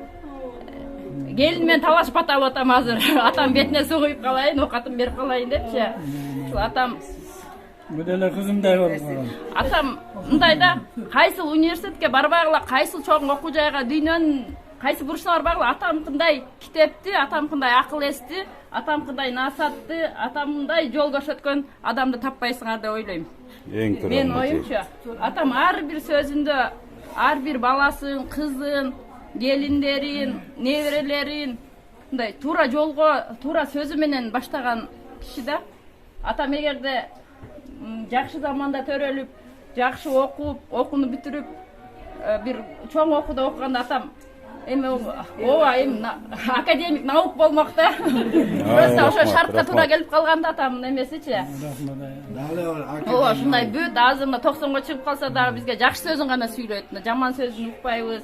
Келин менен талашып пата алып атам азыр. Атам бетине суу куюп калайын, оокатын берип калайын депчи. Ушул атам Бүделе кызымдай болуп калган. Атам мындай да, кайсыл университетке барбагыла, кайсыл чоң окуу жайга дүйнөнүн кайсы бурчуна барбагыла, атам кандай китепти, атам кандай акыл эсти, атам кандай насаатты, атам кандай жол көрсөткөн адамды таппайсыңар деп ойлойм. Мен оюмчу, атам ар бир сөзүндө ар бир баласын, кызын, келиндерин, неберелерин мындай туура жолго, туура сөзү менен баштаган киши да. Атам эгерде жакшы заманда төрөлүп, жакшы окуп, окууну бүтүрүп, бир чоң окууда окуганда атам академик наук болмок да. Просто ошо шартка туура келип калганда атамдын эмесичи. Ооба, ушундай бүт азыр 90го чыгып калса дагы бизге жакшы сөзүн гана сүйлөйт, жаман сөзүн укпайбыз.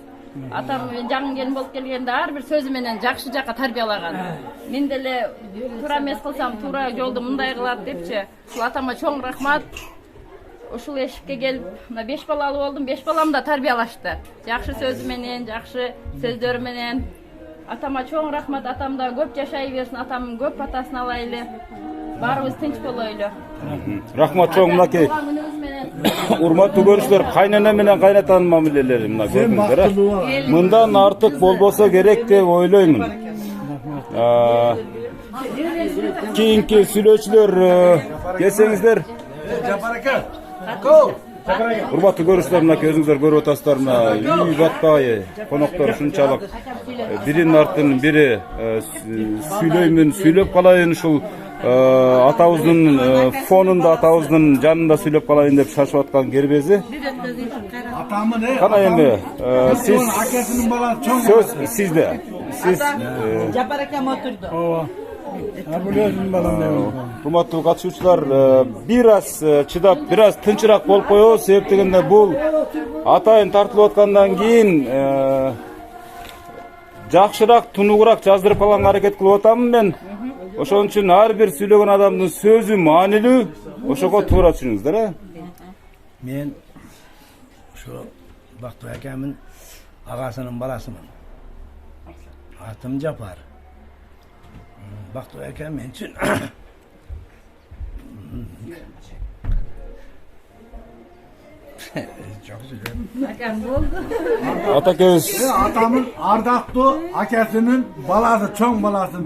Атам мен жаңы келин болуп келгенде ар бир сөзү менен жакшы жакка тарбиялаган. Мен деле туура эмес кылсам туура жолду мындай кылат депчи. Ушул атама чоң рахмат. Ушул эшикке келип, мына 5 балалуу болдум, 5 балам да тарбиялашты. Жакшы сөзү менен, жакшы сөздөрү менен. Атама чоң рахмат, атам да көп жашай берсин, атамдын көп батасын алайлы. Баарыбыз тынч болойлу. Рахмат чоң мынакей. Урматтуу көрүүчүлөр, кайнене менен кайнатанын мамилелери мына көрдүңүздөр. Мындан артык болбосо керек деп ойлоймун. Кийинки сүйлөөчүлөр келсеңиздер. Урматтуу көрүүчүлөр, мына өзүңүздөр көрүп атасыздар, мына үй батпай коноктор ушунчалык биринин артынан бири сүйлөп калайын ушул атабыздын фонунда, атабыздын жанында сүйлөп калайын деп шашып аткан кербези. Кана эми сиз сөз сизде. Сиз Жапар акам отурду. Ооба. Абулөзүн балам деп. Урматтуу катышуучулар, бир аз чыдап, бир аз тынчыраак болуп коебуз. Себеп дегенде бул атайын тартылып аткандан кийин жакшыраак, тунугураак жаздырып алганга аракет кылып атамын мен. Ошон үчүн ар бир сүйлөгөн адамдын сөзү маанилүү, ошого туура түшүнүңүздөр, э? Мен ошо Бактыбай акамдын агасынын баласымын. Атым Жапар. Бактыбай акам мен үчүн Akam bo'ldi. Atakemiz Atamın ardaqlı akasının balası, çoğ balası.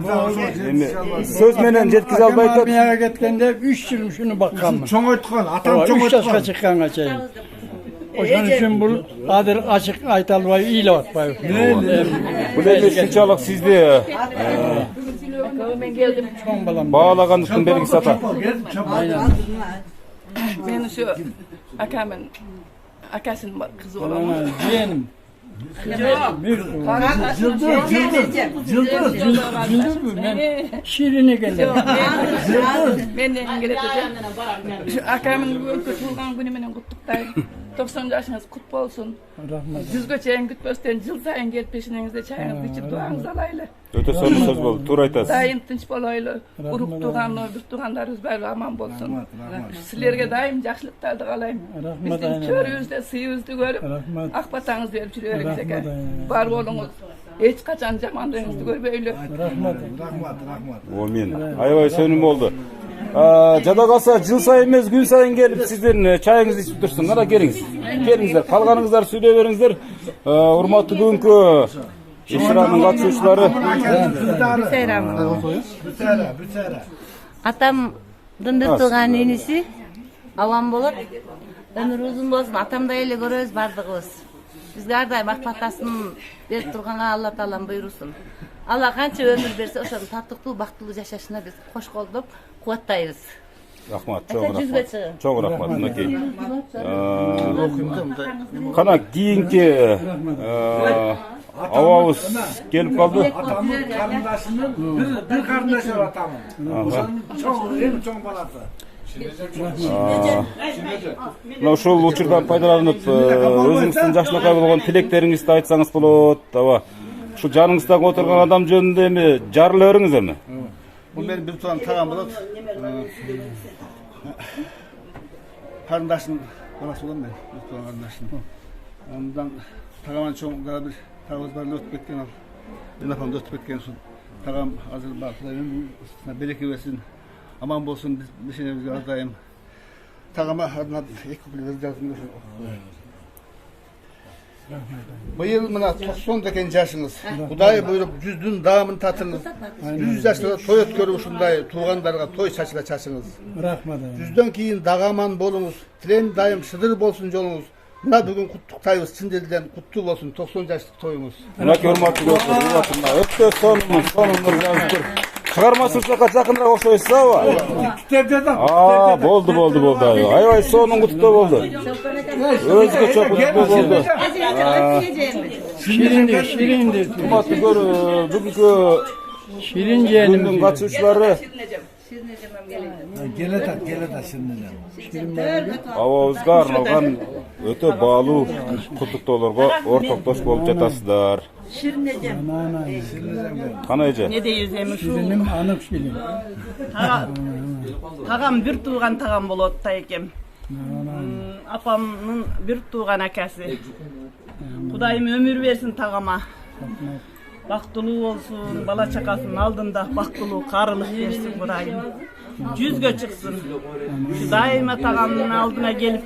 söz menen jetkize alбай атат. Armiyaga ketgende 3 yıl şunu bakkanman. Çoğ aytkan, atam çoğ 3 yaşga aytkan. chiqqanga chayin. O'shaning uchun bu hozir ochiq ayta olmay uylayapman. Bu endi shunchalik sizde Men geldim. Çoğ balam. bağlagandыктын белгиси ата. Men şu akamın akasının kızı olaman. Jiyenim. Yıldır mı? Ben Şirin'e geldim. Men İngilizce. Şu akamın bugünkü tuğulgan günü menen kutluktayım. 90 yaşınız kutlu olsun. Yüzgö çayın kütbösten jıl sayın gelip peşinizde çayınızı içip duanızı alaylı. Öte sonun söz boldu. Tur aytasiz. Daim tinç bolaylı. Uruk tuğanlı, bir tuğanlarınız bari aman bolsun. Sizlerge daim jakşılıklardı kalayım. Bizden körüyüzde, sıyıbızdı görüp akbatanız verip жүрөбүз экен. Бар болуңuz. Hiç kaçan jamandığınızды görбөйлү. Amin. Aybay sönüm oldu. Jada kalsa jıl sayın emес gün sayın gelip sizden çayыңызды içip dursun. Kara keliңiz. Keliңiздер. Kalganыңыздар сүйлөй бериңиздер. Урматтуу бүгүнкү ишранын катышуучулары. Атамдын бир тууган иниси аман болот. Өмүр узун болсун. Атамдай эле көрөбүз бардыгыбыз. Бизге ар дайым ак батасын берип турганга Алла таалам буйрусун. Алла канча өмүр берсе, ошону татыктуу, бактылуу жашашына биз кош колдоп кубаттайбыз. Рахмат, чоң рахмат. Чоң рахмат, мынакей. Кана кийинки абабыз келип калды. Atamın karındaşının bir karındaşı var atamın. En çoğ balası. Мына ушул учурдан пайдаланып, өзүңүздүн жакшылыкка болгон тилектериңизди айтсаңыз болот. Аба, ушу жаныңыздагы отурган адам жөнүндө эми жарыла бериңиздерми? Бул менин бир тууган тагам болот. Карындашым баласы болом мен, бир тууган карындашым. Андан тагаман чоңдара бир тагыбыз бар өтүп кеткен ал. Мен апам өтүп кеткен ушул. Тагам азыр бар. Кудайым береке берсин. Aman bolsun düşünümüzü azayım. Tağama adına ek kuplidir yazdım. Bu yıl mına 90 deken yaşınız. Kudayı buyurup yüzdün dağımın tatınız. 100 yaşında toy ötkörü şunday tuğanlarga toy saçla çaşınız. Rahmat. Yüzden keyin dağaman bolunuz. Tren dayım şıdır bolsun yolunuz. Mına bugün kutluktaybız Çindeliden kutlu olsun 90 yaşlık toyumuz. Mınaki hurmatlı dostlar, öpte sonumuz yazdır. Çıkarmasızlıkka жақынырақ okşayısız aba. Boldu. Aybay sonun kutuda boldu. Özgöçe kutuda boldu. Şirindir. Hurmatlı gör, bugünkü gündün katışuçları. Geletat Şirinler. Ababızga arналган öte bağlı kutuktolorgo ortakdoş bolup jatasыздар. Şirineceğim. Kana eje? Ne deyizem şu? Şirinim anık şirin. Tağam bir tuğan tağam bolot da ekem. Apamın bir tuğan akası. Kudayım ömür versin tağama. Baktılуу olsun, bala çakasının aldığında baktılуу, karılık versin Kudayım. Yüzgö çıksın. Şu daima tağamın aldına gelip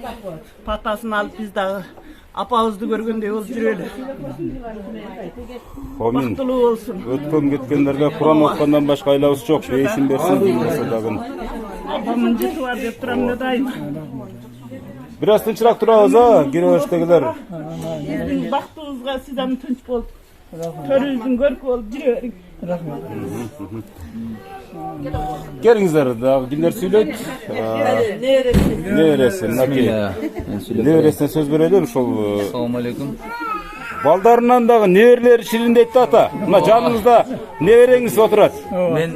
patasını alıp biz dağı apağızdı görgünde ol жүрөлü. Amin. Baktılуу olsun. Ötken ketkenlerge Kur'an okugandan başka aylabız çok. Beysin bersin deyilmese dagın. Apamın jeti var dep turam ne daima. Biraz tınçırak turabız ha, gireveştegiler. Sizin baktığınızga sizden tınç bol. Körüzün görkü ol jiröverin. Geliңиздер, kimler söyleyip? Neresin, naki? Neresine söz verelim şol. Assalamu alaikum. Baldarından dağı neverleri şirindeydi ata. Buna canınızda neverеңiz oturat. Men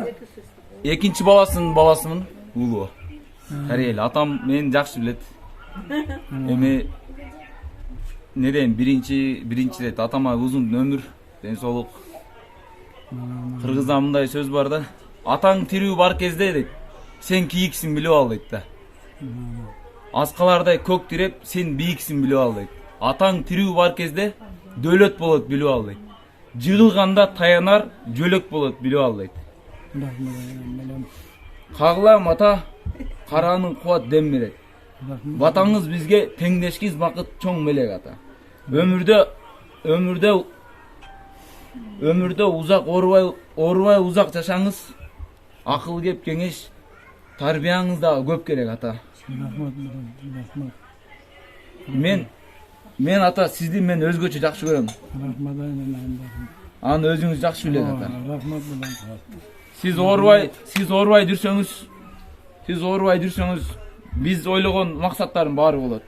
экинчи babasımın ulu. Kariyeli. Atam meni жақсы билет. Эми ne diyeyim, birinci ret atama uzun ömür, денсаулық. Kırgızda mындай söz бар да. Атаң тирүү бар кезде дейт, сен кийиксиң билип ал дейт да. Аскалардай көк тиреп, сен бийиксиң билип ал дейт. Атаң тирүү бар кезде дөлөт болот билип ал дейт. Жыгылганда таянар, жөлөк болот билип ал дейт. Кагылам ата, каранын кубат дем берет. Батаңыз бизге теңдешкиз бакыт чоң мелек ата. Өмүрдө узак оорубай узак жашаңыз. Акыл кеп кеңеш, тарбияңыз да көп керек ата. Мен ата сизди мен өзгөчө жакшы көрөм. Аны өзүңүз жакшы билет ата. Сиз оорубай жүрсөңүз, биз ойлогон максаттардын баары болот.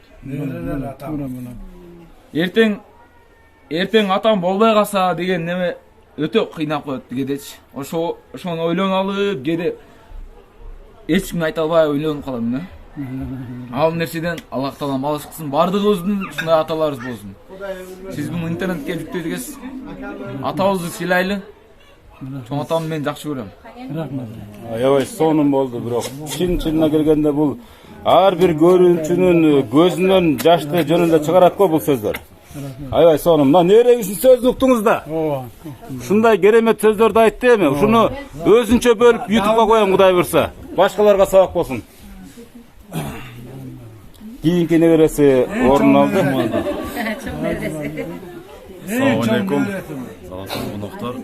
Эртең атам болбой калса деген неме өтө кыйнап коет кедечи. Ошону ойлонуп алып, кеде эч кимге айта албай ойлонуп калам да. Ал нерседен Аллах таалам алыс кылсын, бардыгыбыздын ушундай аталарыбыз болсун. Сиз буну интернетке жүктөдүңүз. Атабызды сыйлайлы. Чоң атамды мен жакшы көрөм. Аябай сонун болду, бирок чын-чынына келгенде бул ар бир көрүүчүнүн көзүнөн жашты жөнүндө чыгарат го бул сөздөр. Аябай сонун. Мына нереңиздин сөзүн уктуңуз да. Ушундай керемет сөздөрдү айтты эми. Ушуну өзүнчө бөлүп YouTube'га коем, Кудай буйрса. Башкаларга сабак болсун. Кийинки небереси орун алды. Assalamu alaikum. Саламатсызбы коноктор.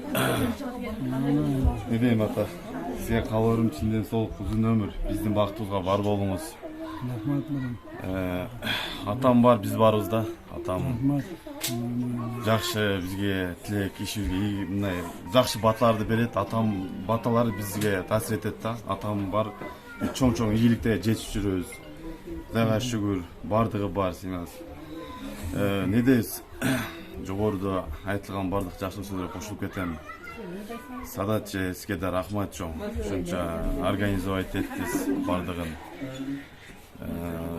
Не дейм ата? Сизге кааларым чынден сол узун өмүр, биздин бактыбызга бар болуңуз. Атам бар, биз барбыз да. Атам жакшы бизге тилек, ишибизге мындай жакшы баталарды берет. Атам баталары бизге таасир этет да. Атам бар, чоң-чоң ийгиликте жетип жүрөбүз. Кудайга шүгүр, бардыгы бар сыймас. Не дейбиз? Жогоруда айтылган бардык жакшы сөздөргө кошулуп кетем. Садат же сизге да рахмат чоң. Ушунча организовать еттиз бардыгын.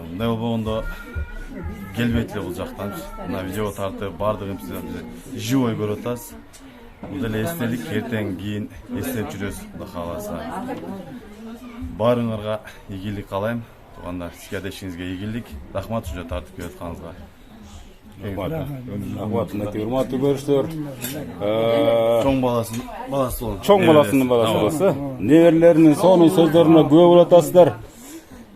Мындай болбогондо келбейт эле бул жактан. Мына видео тартып бардыгын биз живой көрүп атабыз. Бул деле эстелик, эртең кийин эстеп жүрөбүз, Кудай кааласа. Баарыңарга ийгилик каалайм. Туугандар, сизге да ишиңизге ийгилик. Рахмат ушунча тартып келип атканыңызга. Рахмат, урматтуу көрүүчүлөр. Чоң баласы болот. Чоң баласынын баласы болсо, неберелеринин сонун сөздөрүнө күбө болуп атасыздар.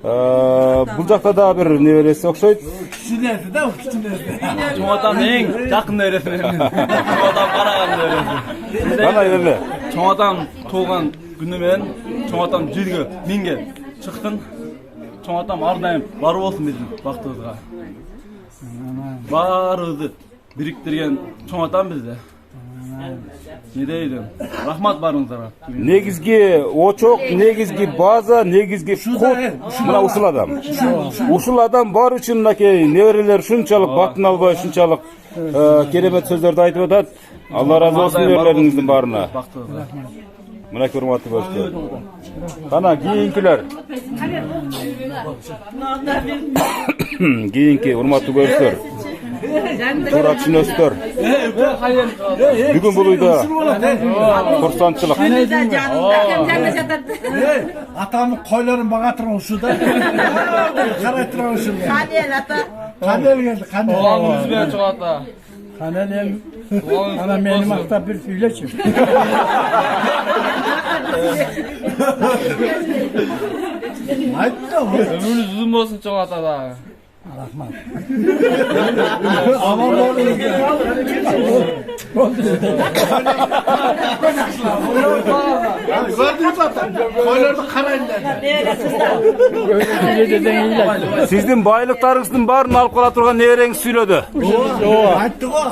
Бул жакта да бир небереси окшойт. Кичинеси да, кичинеси. Чоң атам эң жакын небереси менин. Чоң атам караган небереси. Кана эле. Чоң атам туулган күнү менен чоң атам жерге минген чыктын. Чоң атам ар дайым бар болсун биздин бактыбызга. Баарыбызды бириктирген чоң атам бизде. Не дейдим? Рахмат барыңыздарга. Негизги очок, негизги база, негизги кут мына ушул адам. Ушул адам бар үчүн мынакей неберелер ушунчалык батын албай, ушунчалык керемет сөздөрдү айтып атат. Алла разы болсун неберелериңиздин баарына. Мына урматтуу көрүүчүлөр. Кана кийинкилер. Кийинки урматтуу көрүүчүлөр. Туура түшүнөсүздөр. Бүгүн бул үйдө курсантчылык. Атамдын койлорун бага турган ушул да. Карай турган ушул. Канел ата. Канел келди, канел. Оğlanımız bile çok ata. Kanel ana meni maktap bir söyleçim. Ömrünüz uzun olsun çok ata da. Rahmat. Aman oğlum ya. Gördünüz zaten. Koylarını karayınlar. Sizdin baylıklarınыздın bарын alıp kala turgan neyreğiniz söyledi? Ayttık o.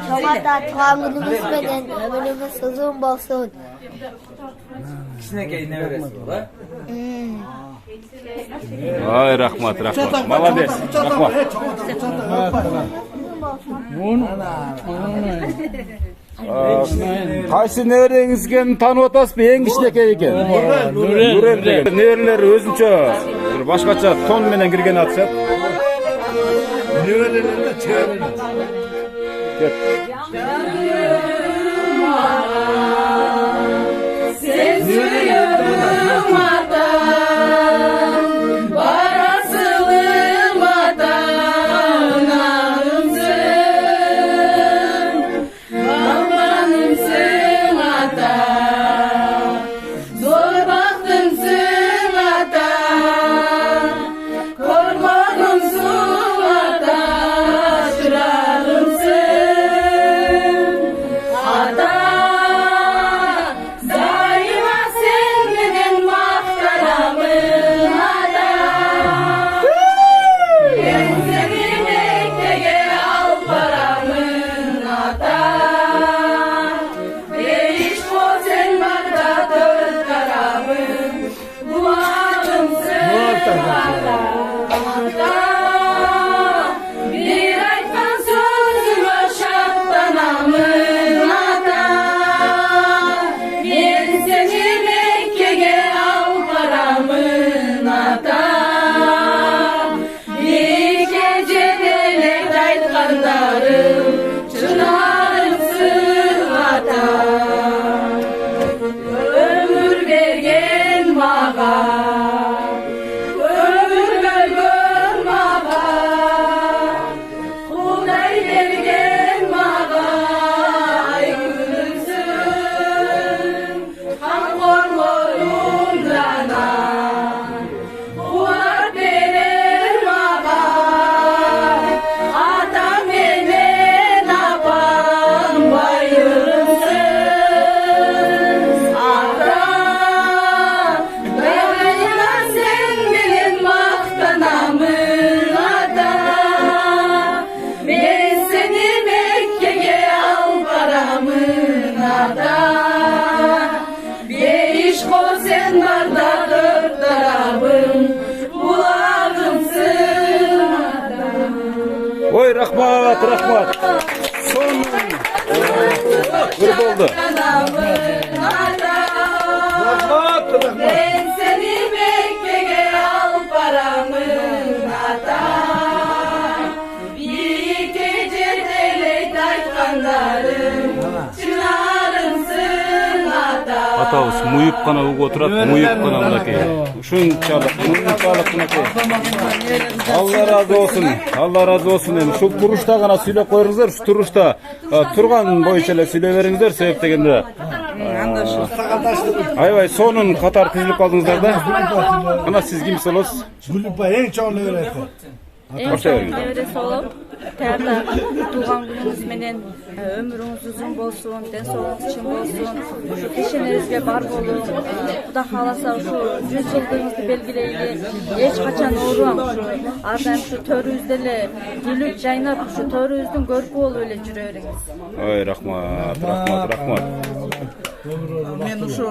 Çoğata tuğanımız beden ömrümüz uzun olsun. Kişine ne veresin ola? Ay rahmat rahmat. Malades. Rahmat. Qaysi nereğinizgen tanıp atasız mı? En kişinekey eken? Nurel degen. Nereler özünçe başkaça ton menen kirgen atışat. Nerelerinde çevirin. Sen suyum adam, айтқандарым шынарымсың ата өмір берген маған өмір берген маған құдай берген маған күнімсің қамқорлығыңнан қуат берер маған атам менен апам байырымсың атам дайыма сен менен мақтанамын ата мен сені Меккеге алып барамын ата бейіш қол сен барда төрт тарабым бұлағымсың ата Ой, рахмат. Son bir oldu. Ben seni Mekke'ye alıp baramın ata bir gece deleyt aytkanlarım çınarımsın ata Атабыз муйып қана угуп отурат, муйып қана мынакей. Ушунчалык мынакей. Алла разы болсун. Эми ушул турушта гана сүйлөп коюңуздар, ушу турушта турган боюнча эле сүйлөй бериңиздер, себеп дегенде. Аябай сонун катар тизилип калдыңыздар да. Ана сиз кимсиз болосуз? Гүлүпа эң чоң небереси. Небересі болып, тәрді туған күніңіз менен өміріңіз ұзын болсын, денсаулығыңыз чың болсын, ушу пешенеріңізге бар болуп, Кудай кааласа ушу 100 жылдыгыңызды белгилейли, эч качан оорубам, ар дайым ушу төрүбүздө эле гүлүп жайнап, ушу төрүбүздүн көркү болуп эле жүрө бериңиз. Ой, рахмат. Мен ушу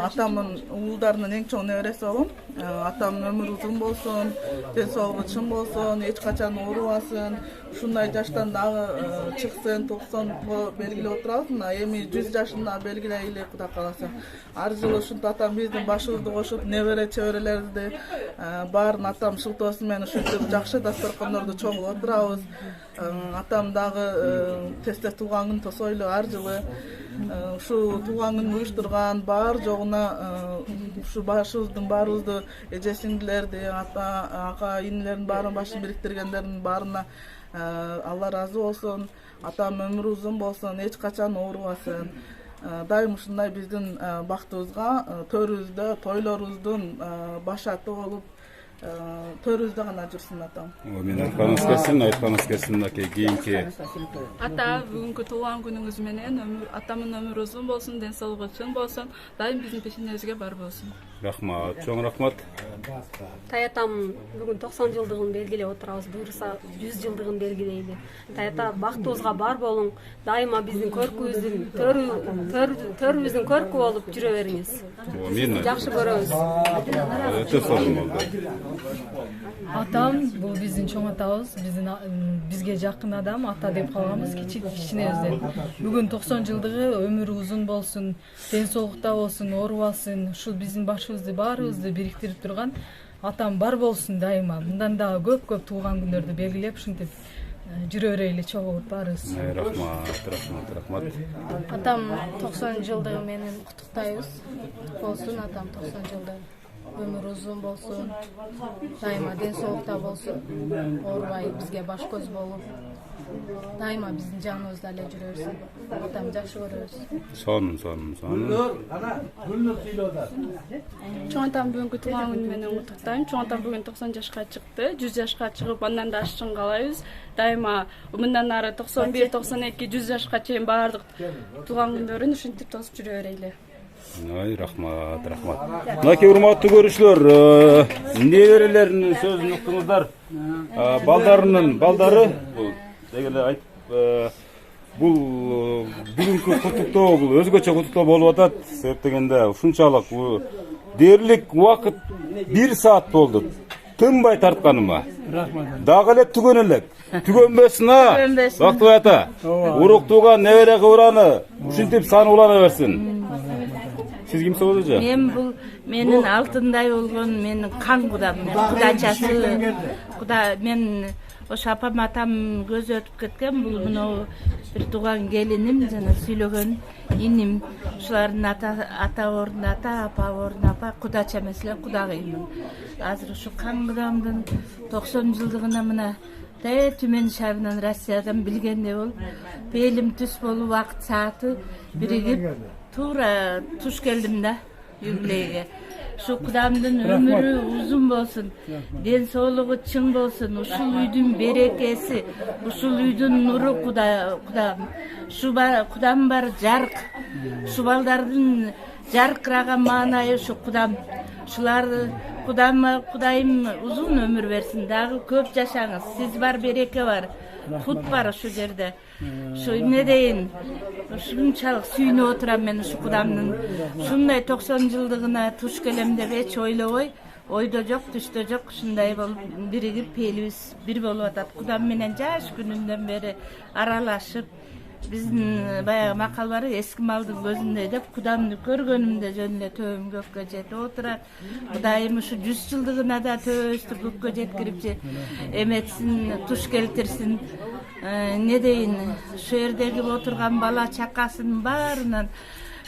атамдын уулдарынын эң чоң небереси болом. Атамдын өмүрү узун болсун, денсаулыгы чың болсун, эч качан оорубасын. Ушундай жаштан дагы чыксын, 90го белгилеп отурабыз. Мына эми 100 жашында белгилейли Кудай кааласа. Ар жылы ушинтип атам биздин башыбызды кошуп, небере чеберелерибизди баарын атам шылтоосу менен ушинтип жакшы дасторкондорду чогулуп отурабыз. Атам дагы тез тууган күн тосойлу ар жылы. Ушу тууган күн уюштурган баар жогуна ушу башыбыздын баарыбызды эже сиңдилерди, ага инилердин баарын башын бириктиргендердин баарына Алла разы болсун. Атам өмүрү узун болсун, эч качан оорубасын. Дайым ушундай биздин бактыбызга төрүбүздө тойлорубуздун башаты болуп төрүбүздө гана жүрсүн атам. Мен айтканыңыз келсин, кийинки. Ата, бүгүнкү туулган күнүңүз менен атамдын өмүрү узун болсун, денсаулыгы чың болсун, дайым биздин пешенебизге бар болсун. Рахмат, чоң рахмат. Таятам бүгүн 90 жылдыгын белгилеп отурабыз, буюрса 100 жылдыгын белгилейли. Таята бактыбызга бар болуң, дайыма биздин көркүбүздүн төрүбүздүн көркү болуп жүрө бериңиз. Жакшы көрөбүз. Өтө сонун болду. Атам бул биздин чоң атабыз, бизге жакын адам, ата деп калганбыз кичинебизден. Бүгүн 90 жылдыгы өмүрү узун болсун, денсаулыкта болсун, оорубасын, ушул биздин башыбызды баарыбызды бириктирип турган атам бар болсун дайыма. Мындан дагы көп туулган күндөрдү белгилеп ушинтип жүрө берели чогулуп баарыбыз. Рахмат. Атам 90 жылдыгы менен куттуктайбыз. Болсун атам 90 жылдыгы. Өмүрү узун болсун, дайыма денсаулыкта болсун, оорубай бизге баш көз болуп, дайыма биздин жаныбызда эле жүрө берсин. Атам жакшы көрөбүз. Сонун. Ана Гүлнур сүйлөдү. Чоң атам бүгүнкү туулган күнү менен куттуктайм. Чоң атам бүгүн 90 жашка чыкты, 100 жашка чыгып, андан да ашчын каалайбыз. Дайыма мындан ары 91, 92, 100 жашка чейин баардык туулган күндөрүн ушинтип тосуп жүрө берели. Ай, рахмат. Мынакей урматтуу көрүүчүлөр, неберелеринин сөзүн уктуңуздар. Балдарынын балдары дегенде айтып, бул бүгүнкү куттуктоо бул өзгөчө куттуктоо болуп атат. Себеп дегенде ушунчалык дээрлик убакыт 1 саат болду. Тынбай тартканыма. Дагы эле түгөн элек. Түгөнбөсүн Бактыбай ата. Уруктууга небере кыбыраны ушинтип саны улана берсин. Siz kimse olacak? Men bu menin altınday olgun, menin kan kudam, kudachası, kuda men Ошо апам атам көзү өтүп кеткен. Бул мына бир тууган келиним жана сүйлөгөн иним. Ушулардын ата ордуна ата, апа ордуна апа, кудача эмес эле кудагыймын. Азыр ушу каңгырамдын 90 жылдыгына мына Түмен шаарынан Россиядан билгенде болуп, пелим түс болуп убакыт сааты биригип туура туш келдим да юбилейге. Ушу кудамдын өмүрү узун болсун, ден соолугу чың болсун, ушул үйдүн берекеси, ушул үйдүн нуру кудам. Ушу кудам бар жарк, ушу балдардын жаркыраган маанайы ушу кудам. Ушуларды Кудайым узун өмүр берсин, дагы көп жашаңыз. Сиз бар, береке бар, кут бар ушу жерде. Ушу эмне дейин, ушунчалык сүйүнүп отурам мен ушу кудамдын. Ушундай 90 жылдыгына туш келем деп эч ойлобой, ойдо жок, түштө жок, ушундай болуп биригип пелибиз бир болуп атат. Кудам менен жаш күнүндөн бери аралашып, биздин баягы макал бар, эски малдын көзүндөй деп, кудамды көргөнүмдө жөн эле төбөм көккө жетип отурат. Кудайым ушу 100 жылдыгына да төбөбүздү көккө жеткирип эметсин, туш келтирсин. Не дейин, ушу жердеги отурган бала чакасынын баарынан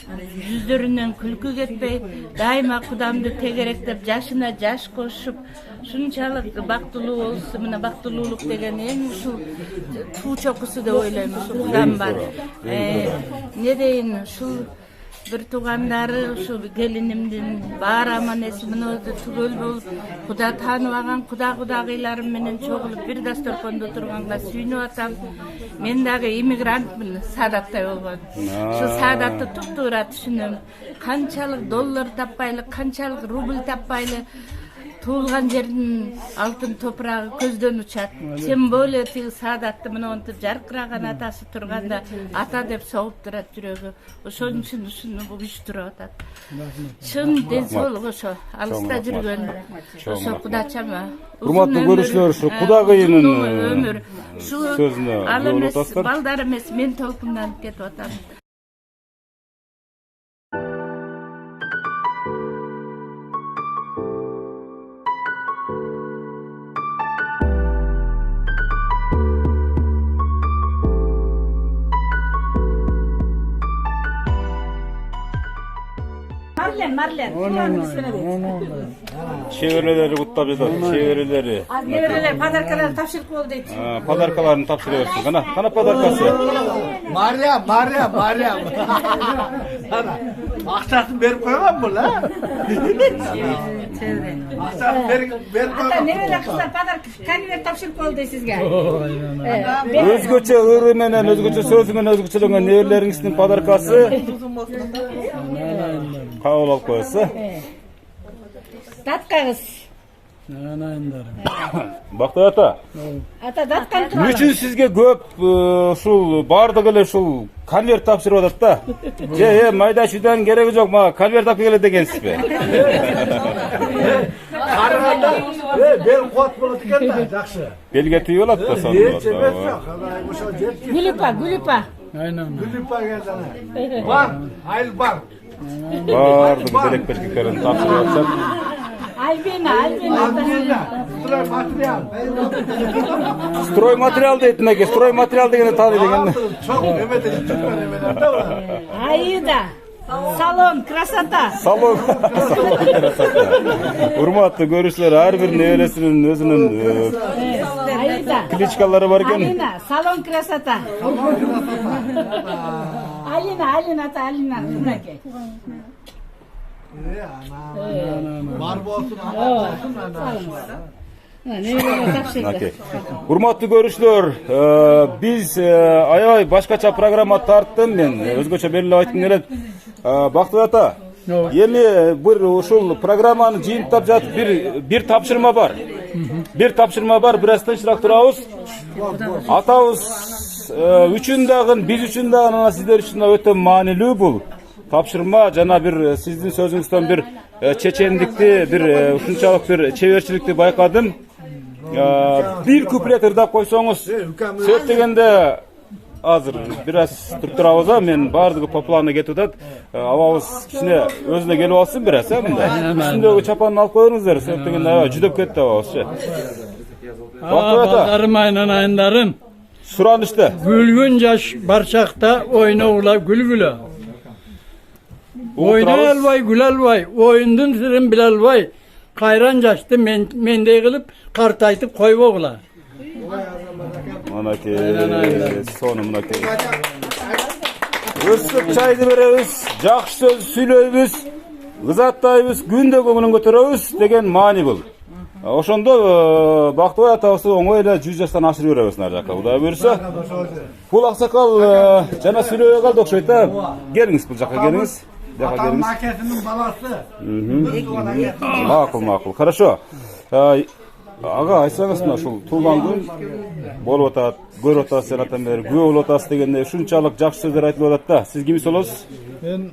жүздөрүнөн күлкү кетпей, дайыма кудамды тегеректеп, жашына жаш кошуп, ушунчалык бактылуу болсун. Мына бактылуулук деген эң ушул туу чокусу деп ойлойм, ушул кудам бар. Не дейин, ушул бир туугандары, ушу келинимдин баары аман эсимин түгөл болуп, куда тааныбаган кудагыйларым менен чогулуп бир дасторкондо отурганга сүйүнүп атам. Мен дагы иммигрантмын, Саадаттай болгон. Ушу Саадатты туп-туура түшүнөм. Канчалык доллар таппайлы, канчалык рубль таппайлы, туулган жердин алтын топурагы көздөн учат. Тем более тиги Саадатты монтип жаркыраган атасы турганда ата деп согуп турат жүрөгү. Ошон үчүн ушуну бугуштуруп атат. Чын ден соолук ошо алыста жүргөн ошо кудачама. Урматтуу көрүүчүлөр, ушу кудагыйынын өмүр. сөзүнө ал эмес, балдар эмес, мен толкунданып кетип атам. Марлен. Чеберлери куттап жатат, чеберлери. Неберелер подаркалар тапшырып болду дейт. Подаркаларын тапшыра берсин. Кана подаркасы? Мариям. Ана, акчасын берип койгон бул, а? Акчасын берип койгон. Небере кыздар подарка конверт тапшырып болду дейт сизге. Өзгөчө ыры менен, өзгөчө сөзү менен өзгөчөлөнгөн неберелериңиздин подаркасы кабыл алып коесуз. Таткагыз. Бактай ата. Ата таткан туралы. Үчүн сизге көп ушул бардыгы эле ушул конверт тапшырып атат да. Майда шүйдөн кереги жок, мага конверт алып келе дегенсизби? Караганда бел кот болот экен да, жакшы. Белге тийип алат да сонун. Гүлүпа. Гүлүпа келди. Бар, айыл бар. Бардыгы белек-белгектерин тапшырып атышат. Альбина. Строй материал дейт меке, строй материал дегенди тааный деген. Чоң эмете да. Аида. Салон красота. Салон красота. Урматтуу көрүүчүлөр, ар бир небересинин өзүнүн кличкалары бар экен. Алина, салон красота. Алина. Мынакей. Бар болсун. Урматтуу көрүүчүлөр, биз аябай башкача программа тарттым мен. Өзгөчө белгилеп айткым келет. Бактыбай ата, эми бир ушул программаны жыйынтап жатып бир тапшырма бар. Бираз тынчыраак турабыз. Атабыз үчүн дагы, биз үчүн дагы, сиздер үчүн да өтө маанилүү бул тапшырма. Жана бир сиздин сөзүңүздөн бир чечендикти, бир ушунчалык бир чеберчиликти байкадым. Бир куплет ырдап койсоңуз, сөп дегенде азыр бир аз туруп турабыз, мен баардыгы по плану кетип атат. Абабыз кичине өзүнө келип алсын бир аз, мындай. Үстүндөгү чапанын алып коюңуздар, сөп дегенде жүдөп кетти абабыз. Baldarım ayınlarım. Suranışta. Gülgün yaş barçakta oynavula gülgüle. Oyna elvay gülalvay, oyundun sirin bilalvay. Kayran yaştı mendey kılıp kartaytıp koyvoğla. Manaki, sonu manaki. Isık çaydı beremiz, jakşı söz süylöybüz, kızatdayбыз, günde көңүлүн көтөрөбүz деген маани бул. Ошондо Бактыбай атабызды оңой эле 100 жаштан ашырып беребиз нар жака. Кудай буйрса. Бул аксакал жана сүйлөбөй калды окшойт да. Келиңиз бул жака келиңиз. Atamın akesinin balası. Макул. Хорошо. Ага, айтсаңыз мына ушул туулган күн болуп атат, көрүп атасыз, сен атам бери күбө болуп атасыз дегенде ушунчалык жакшы сөздөр айтылып атат да. Сиз кимис болосуз? Мен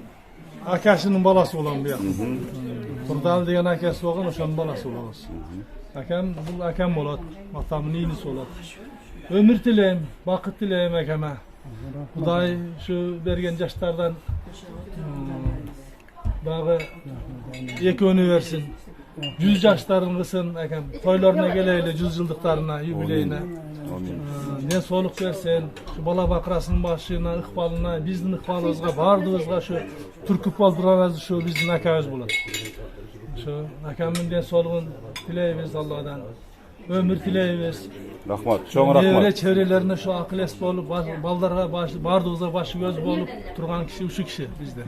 акасынын баласы болом буяк. Курдал деген акасы болгон, ошонун баласы болобуз. Акам бул акам болот, атамдын ийниси болот. Өмүр тилейм, бакыт тилейм акама. Кудай şu берген жаштардан дагы экөөнү берсин. 100 жаштарын кылсын акам. Тойлоруна келели 100 жылдыктарына, юбилейине. Ne soluk versen, şu bala bakrasının başına, ıkbalına, bizden ıkbalımızga, bardığımızga şu Türküp baldıranızı şu bizden akağız bulan. Şu akamın den soluğun tileyimiz Allah'dan. Ömür tileyimiz. Rahmat, çok rahmat. Nevre çevrelerine şu akıl es bolup, baldarga bardığımızga başı göz bolup turgan kişi şu kişi bizde.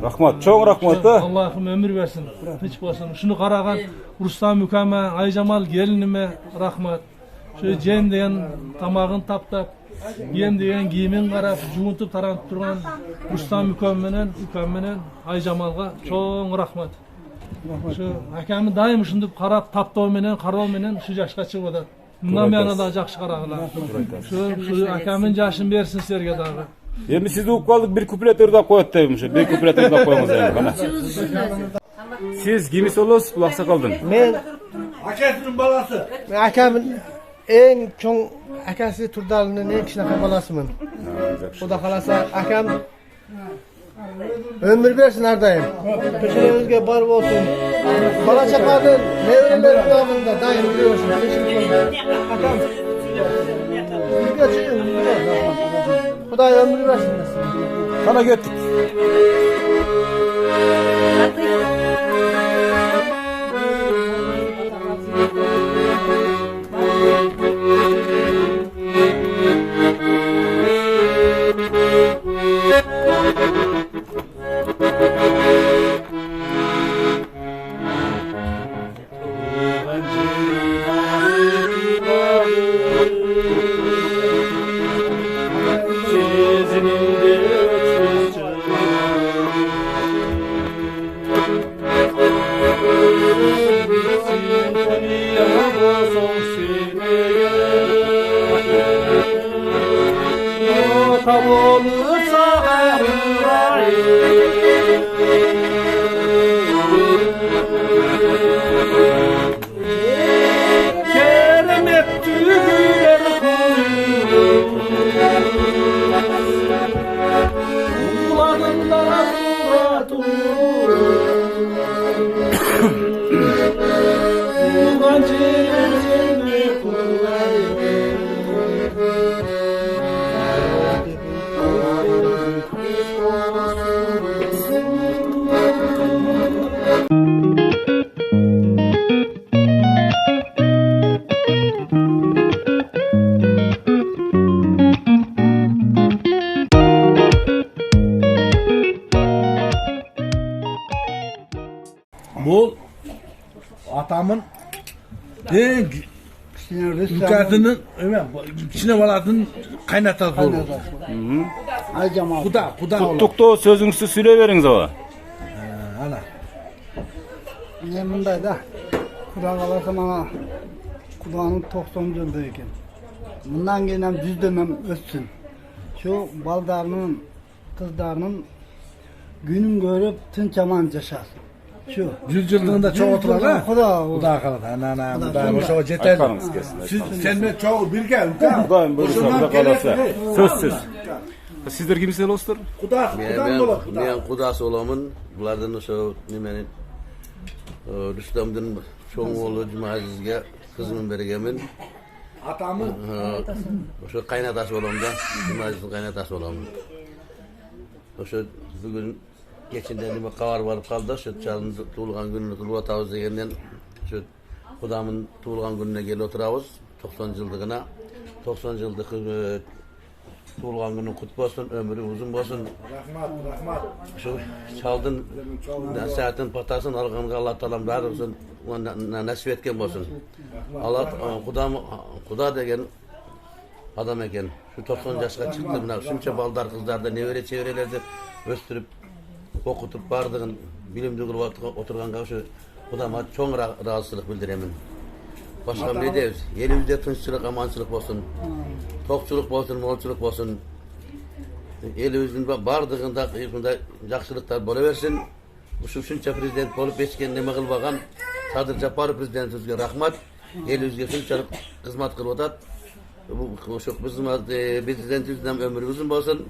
Rahmat, çok rahmat da. Allah'ım ömür versin, hiç bolsun. Şunu karagan Rustam Mükame, Ayjamal gelinime rahmat. Şu jen deyen tamagın taptap, yem deyen giyimin qarap, juuntup taranıp turgan Rustam Mükemmenen Ayjamalga çoğun rahmat. Şu akamı daim uşundup qarap taptoo menen, karoo menen şu jaşka çıkıp atat. Bundan beri da jakşı karagılar. Şu akamın yaşın bersin sizlerge dagı. Endi sizni uqib kaldık, bir kuplet ırda koyat deyim şu. Bir kuplet ırda koyamız endi bana. Siz kimisi olosuz bu aksakaldan? Men akasının balası. Men akamın en çoğ akası Turdalının en kişinaka balasımın. O da kalasa akam ömür versin ardayım. Peşinizge bar olsun. Bala çakardın, nevreler dağında daim biliyorsun. Akam. Kuday ömür versin. Sana gittik. Bu atamın en ülkesinin içine baladın kaynatası olur. Ayjamal. Kuda. Kutlukta sözünüzü söyleyiveriңiz aba. Ana. Ne bunday da. Kuda kalarsa bana Kudanın 90 yılda eken. Bundan gelen 100 dönem ötsün. Şu baldarının, kızlarının günün görüp tınçaman yaşasın. Şu 100 yıldığında çok oturarlar. Kuda kalıdı. Ana. Kuda. O yeter. Sen de çok bilge. Kudayım buyursa kalasa. Söz. Sizler kimisi olosuzlar? Kudan olur. Men kudası olamın. Bulardan oşo nimenin Rüstem'den çoğun oğlu Cumaziz'ge kızımın bergemin. Atamın? Şu kaynatası olalım da, Cumhuriyet'in kaynatası olalım. Şu bugün geçinden nime kavar varıp kaldı, şu çalın tuğulgan gününü tuğul atavuz degenden, şu Kudamın tuğulgan gününe gelip oturavuz, 90 yıldığına. 90 yıldık tuğulgan günü kutlu olsun, ömrü uzun olsun. Rahmat. Şu çaldın, nasihatin patasın, alğanıga Allah Ta'lam dar olsun, nasip etken olsun. Allah Kuda degen adam eken. Şu 90 yaşa çıktığında, şunça baldar kızlarda nevere çevrelerde östürüp, okutup bardığın bilimde kılıp oturgan şu Kudama çoğun razısılık bildiremin. Başka ne deyiriz? Elimizde tınççılık, amansılık olsun. Tokçuluk olsun, molçuluk olsun. Elimizin bardığında yaxşılıklar bolaversin. Şunça prezident bolup geçken neme kılbagan Sadır Japarov prezidentimizge rahmat. Elimizge şunçalık hizmet kılıp otat. Şu bizim prezidentimizden ömrü uzun olsun.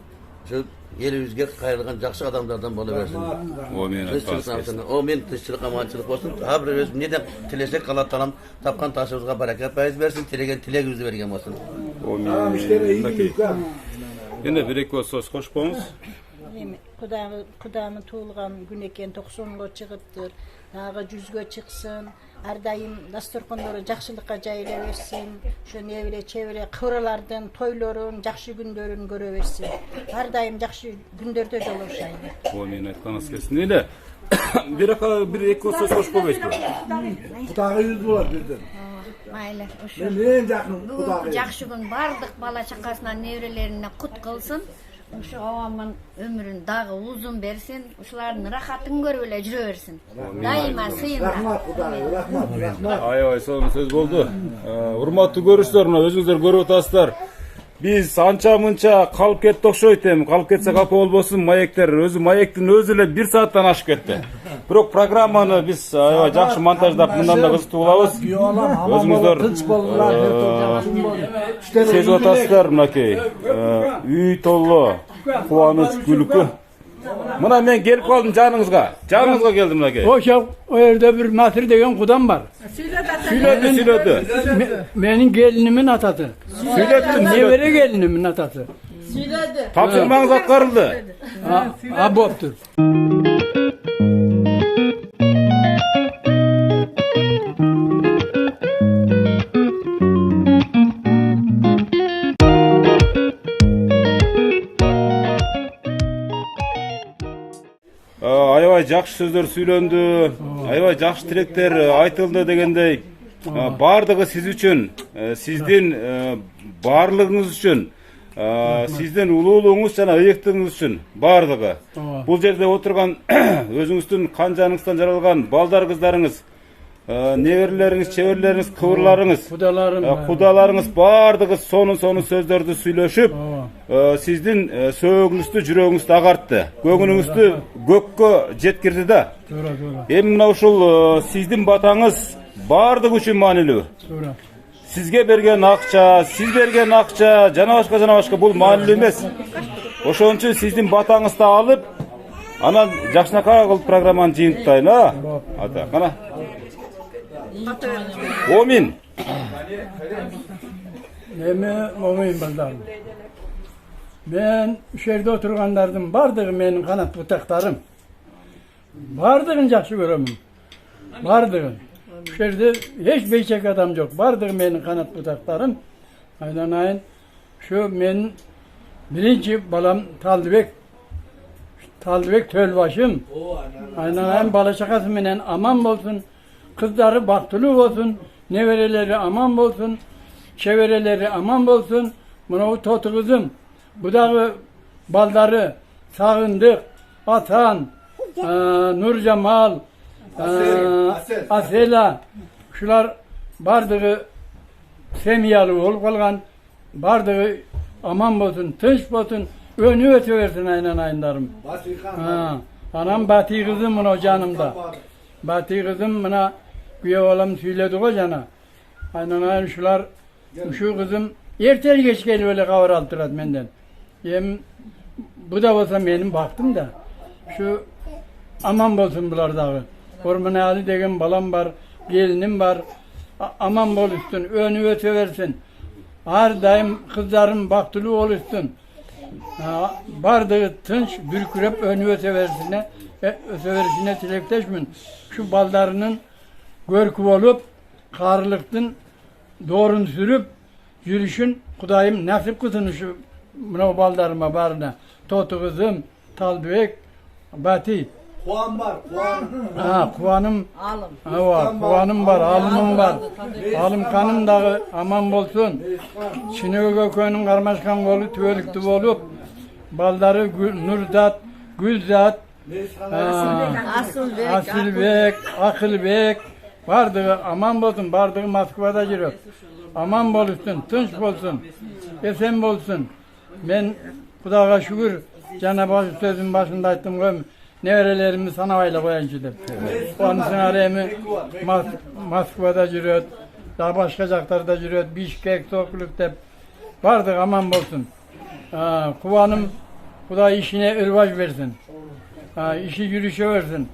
Şu elimizge hayırlıgan жақсы adamlardan bolaversin. O men tınççılık, amansılık olsun. Ha bir özüm neden tilesek Allah Ta'lam tapkan taşımızga bereket versin. Tilegen tilegimizi bergen olsun. Yine bir iki söz hoş boğunuz. Kudamın tuğulgan gün eken 90'ga çıkıptır. Dağı 100'ge çıksın. Her daim dasturxanları жақшылыққа жайыла versin. Şu nevre çevre kıvralardan, toyların, жақşı günlerin göre versin. Her daim жақşı günlerde joluşaydı. O men aytkanız kesin. Neyle? Bir iki söz hoş boğunuz. Kudağı 100 bolar birden. Mayli. Men en жақын kudağı. Жақшы күн бардық бала чақасынан неврелеріне құт қылсын. Şu avamın ömrün dağı uzun bersin. Uşuların rahatın görüp ele jüre bersin. Daima sıyında. Rahmat. Ay son söz boldu. Urmatlı görüşler, özüңүздөр көрүп атасыздар. Biz ança mınça kalıp kettik okşoyt em. Kalıp ketse kapı olbosun mayekler. Özü mayektin özü ele 1 saattan aşıp ketti. Bирок programmаны biz жақсы монтаждап мындан да кызыктуу кылабыз. Өзүңүздөр сезип атасыздар мынакей. Үй толуу кубаныч күлкү. Mına men gelip kaldım canınızga. Canınızga geldim mınakey. O yerde bir Matır degen kudam var. Söyledi. Benim gelinimin atası. Söylettim. Nevere gelinimin atası. Söyledi. Tapşırmanız atkarıldı. Ha boptur. Аябай жақсы сөздөр сүйлөндү, аябай жақсы тилектер айтылды дегендей. Бардыгы сиз үчүн, сиздин барлыгыңыз үчүн, сиздин улуулугуңуз жана ыйыктыгыңыз үчүн бардыгы. Бул жерде отурган өзүңүздүн кан жаныңыздан жаралган балдар кыздарыңыз, неберелериңиз, чеберлериңиз, кыбырларыңыз, кудаларыңыз бардыгы сонун сөздөрдү сүйлөшүп, сиздин сөөгүңүздү, жүрөгүңүздү агартты, көңүлүңүздү көккө жеткирди да. Эми мына ушул сиздин батаңыз бардык үчүн маанилүү. Сизге берген акча, сиз берген акча, жана башка бул маанилүү эмес. Ошон үчүн сиздин батаңызды алып, анан жакшынакай кылып программаны жыйынтайын, ата, кана. Omin. Omin baldarım. Ben şehirde oturganlardım, bardığı benim kanat butaklarım. Bardığın жақсы göremim. Bardığın. Şehirde hiç beyçek adam yok. Bardığı benim kanat butaklarım. Aynen. Şu benim birinci balam Taldıbek Tölbaşım. Aynen bala şakası menen aman olsun. Kızları baktılı olsun, nevereleri aman olsun, çevereleri aman olsun. Bunu totu kızım, bu da baldarı, Sağındık, Atan, Nur Cemal, Asela, şular bardığı semiyalı olup kalgan, bardığı aman olsun, tınç olsun, önü ötüversin aynen ayınlarım. Anam Batı kızım bunu canımda. Batı kızım buna güya oğlum söyledi kocana. Aynen şular, şu kızım ertel geç geliyor öyle kavar altırat benden. Bu da olsa benim baktım da. Şu aman olsun bular dağı. Orman Ali degen balam var, gelinim var. Aman bol üstün, önü ötüversin. Her daim kızlarım baktulu oluşsun. Bardığı tınç bürkürep önü öseversine tilekteşmin. Şu baldarının görkü olup karlıktın doğrun sürüp yürüyüşün Kudayım nasip kızını şu buna baldarıma barına. Totu kızım, Talbek, Bati. Kuan var, kuan. Kuanım. Alım. Kuanım var, alımım var. Alım kanım dağı aman bolsun. Çinöge köyünün karmaşkan kolu tüvelükte olup baldarı Nurzat, Gülzat, Asılbek, Akılbek vardı aman bolsun. Bardığı Moskova'da giriyor. Aman bolsun, tınç bolsun, esen bolsun. Ben Kudağa şükür Cenab-ı Hak sözün başında ettim koyum. Nevrelerimi sanavayla koyancıdır. Onun için arayımı Moskova'da giriyor. Daha başka caklarda giriyor. Bişkek, Sokuluk'ta vardı aman bolsun. Kuvanım Kuda işine ırvaç versin. İşi yürüyüşe versin.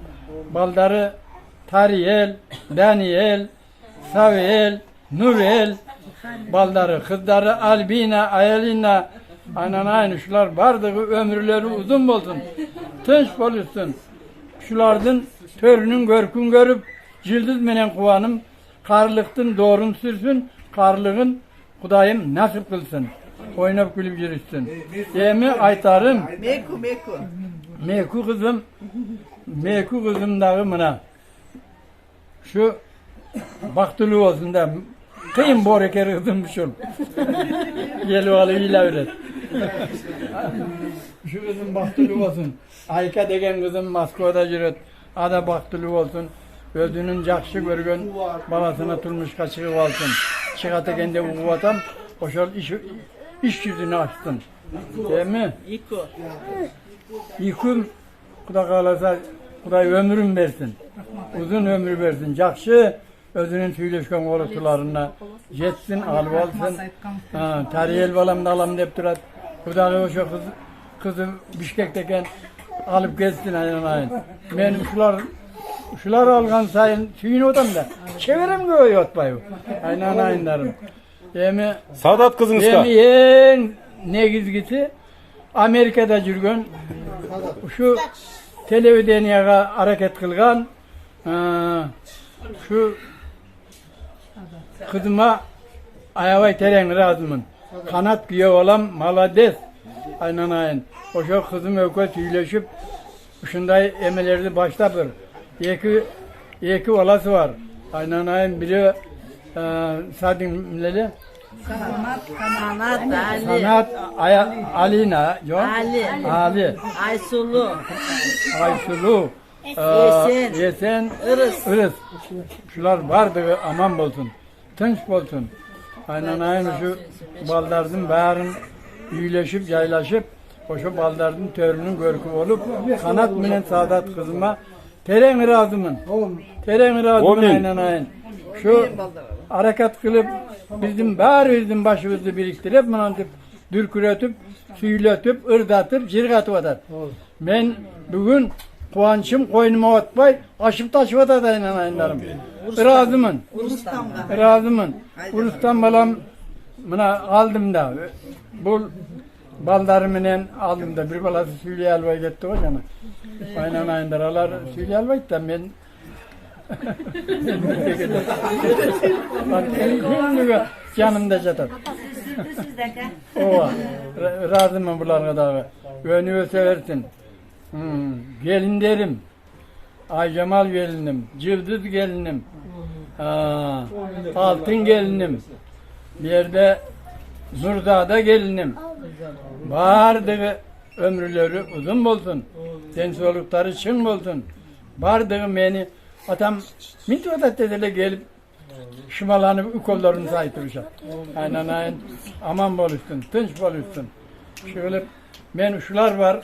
Baldarı Tariyel, Daniel, Saviel, Nurel, baldarı, kızları Albina, Ayalina, aynı şular vardı, ömürleri uzun olsun, tınç olsun. Şulardan törünün görkün görüp, cildiz menen kuvanım, karlıktın doğrun sürsün, karlığın Kudayım nasip kılsın, oynap gülüp yürüsün. Yemi aytarım, Meku kızım, Meku kızım dağı mına. Şu baktulu olsun da kıyım boreker kızımmış ol. Gelivalı ilavret. Şu kızım baktulu olsun. Ayka degen kızım Moskova'da yürüt. Ada baktulu olsun. Özünün jakşı görgön balasına turmuş kaçığı olsun. Çıgatı kendi uğuvatam. Oşol iş yüzünü açsın. Değil mi? İkum Kuda kalasa Kuday ömrüm versin. Uzun ömür versin. Jakşı özünün söyleşken oğlusularına jetsin, alıp alsın. Tarihel balam da alam dep durat. Kudağı şu kızı Bişkek'teken alıp gezsin aynen. Men şular algan sayın suyun odam da. Çevirem göğü yotbayı. Aynen ayınlarım. Yemi Sadat kızınızda. Yemi en negizgisi Amerika'da жүрген şu televizyonga hareket kılgan şu kızıma ayavay tereň razımın. Kanat giye olam malades. Aynen ayın. O şu kızım ökö tüyleşip şunday emelerdi başlapır. Iki olası var. Aynen ayın biri sadimleri Sanat Alina yok. Ali. Aysulu. Yesen. Irız. Şular vardı aman bolsun. Tınç bolsun. Aynen aynen şu baldardım bağırın üyleşip yaylaşıp o şu baldardım törünün görkü olup kanat minen Sadat kızıma tereň razımın. Tereň razımın aynen aynen. Şu hareket kılıp bizim bizim başımızı biriktirip mınantip dürküretip, süyletip, ırdatıp, jirgatıp atar. Men bugün kuançım koynuma atpay, aşıp taşıp atar aynen ayınlarım. Razımın. Razımın. Urustan balam mına aldım da. Bu baldarıminen aldım da. Bir balası süyle alvay gitti o cana. Aynen ayınlar. Alar süyle alvay da men bak canımda jatar. Ova, razımın bularga dağı. Önü seversin. Gelinlerim. Aycemal gelinim, Cıldız gelinim. Altın gelinim. Bir yerde Nurzada gelinim. Bardığı ömürleri uzun bolsun. Densolukları çın bolsun. Bardığı beni atam mintodat dedele gelip şımalanıp ukollarını saytırışa. Aynen aynen aman boluşsun, tınç boluşsun. Şöyle men şular var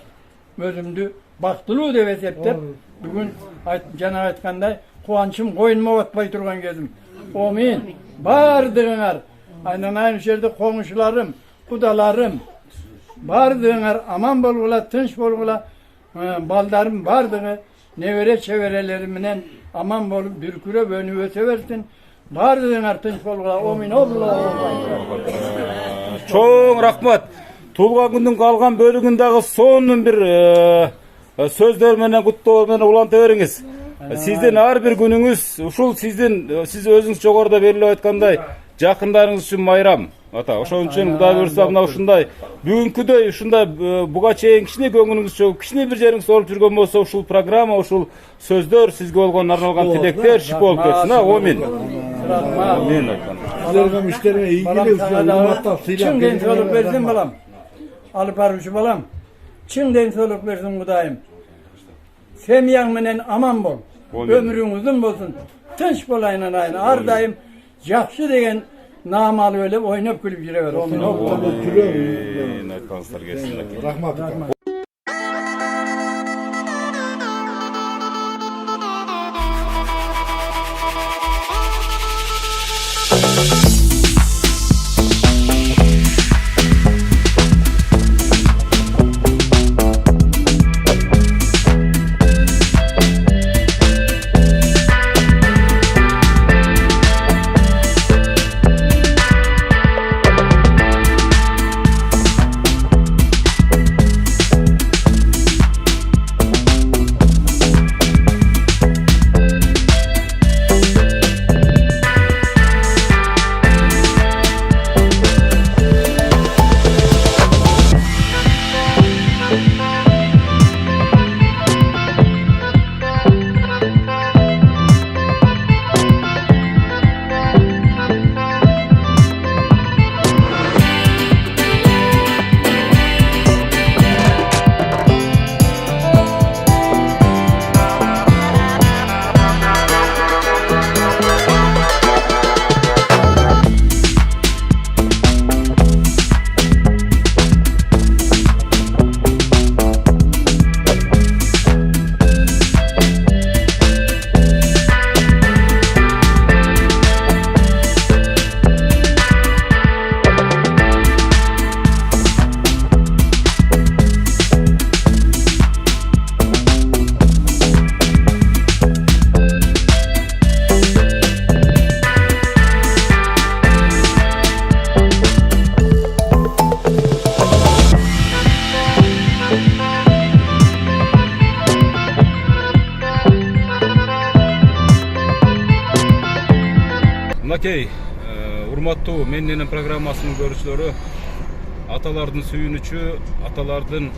özümdü baktılı devet ettim. Bugün cana aytkanday kuançım koyunma atpay turgan gezim. O men bardığınar. Aynen aynen şerde komşularım, kudalarım bardığınar aman bolgula, tınç bolgula baldarım bardığı nevere çevereleriminen aman bolup bürküre bönüve seversin. Bardığın artınç bolgula, omin Allah. Çoğun rahmat. Tuğulgan күндүн калган бөлүгүн дагы сонун бир сөздөр менен куттоо менен уланта бериңиз. Сиздин ар бир күнүңүз ушул сиз өзүңүз жогоруда белгилеп айткандай жакындарыңыз үчүн майрам. Ата, ошон үчүн Кудай буйрса мына ушундай бүгүнкүдөй ушундай буга чейин кичине көңүлүңүз чөгүп, кичине бир жериңиз ооруп жүргөн болсо, ушул программа, ушул сөздөр сизге болгон арналган тилектер шифа болуп кетсин. Амин. Амин. Силерге миштерге ийгилик, урматтап сыйлап. Чын денсаулык берсин балам. Alıp barışı balam. Çın densoluk versin Kudayım. Semyan menen aman bol. Ömrün uzun bolsun. Tınç bolayla aynı. Ardayım. Jakşı degen namalı öyle oynayıp gülüp yürüyor. Rahmat. Мынакей, урматтуу Менненин программасынын көрүүчүлөрү, аталардын сүйүнүчү, аталардын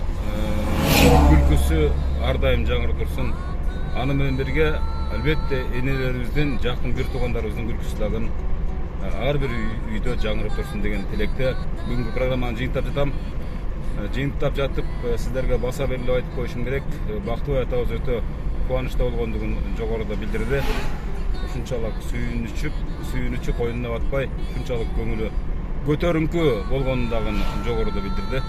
күлкүсү ар дайым жаңырып турсун. Аны менен бирге албетте энелерибиздин, жакын бир туугандарыбыздын күлкүсү дагы ар бир үйдө жаңырып турсун деген тилекте бүгүнкү программаны жыйынтап жатам. Жыйынтап жатып сиздерге баса белгилеп айтып коюшум керек. Бактыбай атабыз өтө кубанычта болгондугун жогоруда билдирди. Ушунчалык сүйүнүчү койнуна батпай, ушунчалык көңүлү көтөрүңкү болгонун дагы жогоруда билдирди.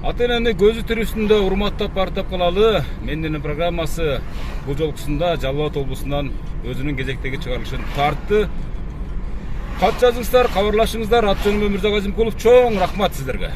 Ата энени көзү тирүүсүндө урматтап бартап калалы. Менненин программасы бул жолкусунда Жалал Абад облусунан өзүнүн кезектеги чыгарылышын тартты. Кат жазыңыздар, кабарлашыңыздар. Ат жөнүм Өмүрзак Азимкулов. Чоң рахмат сиздерге.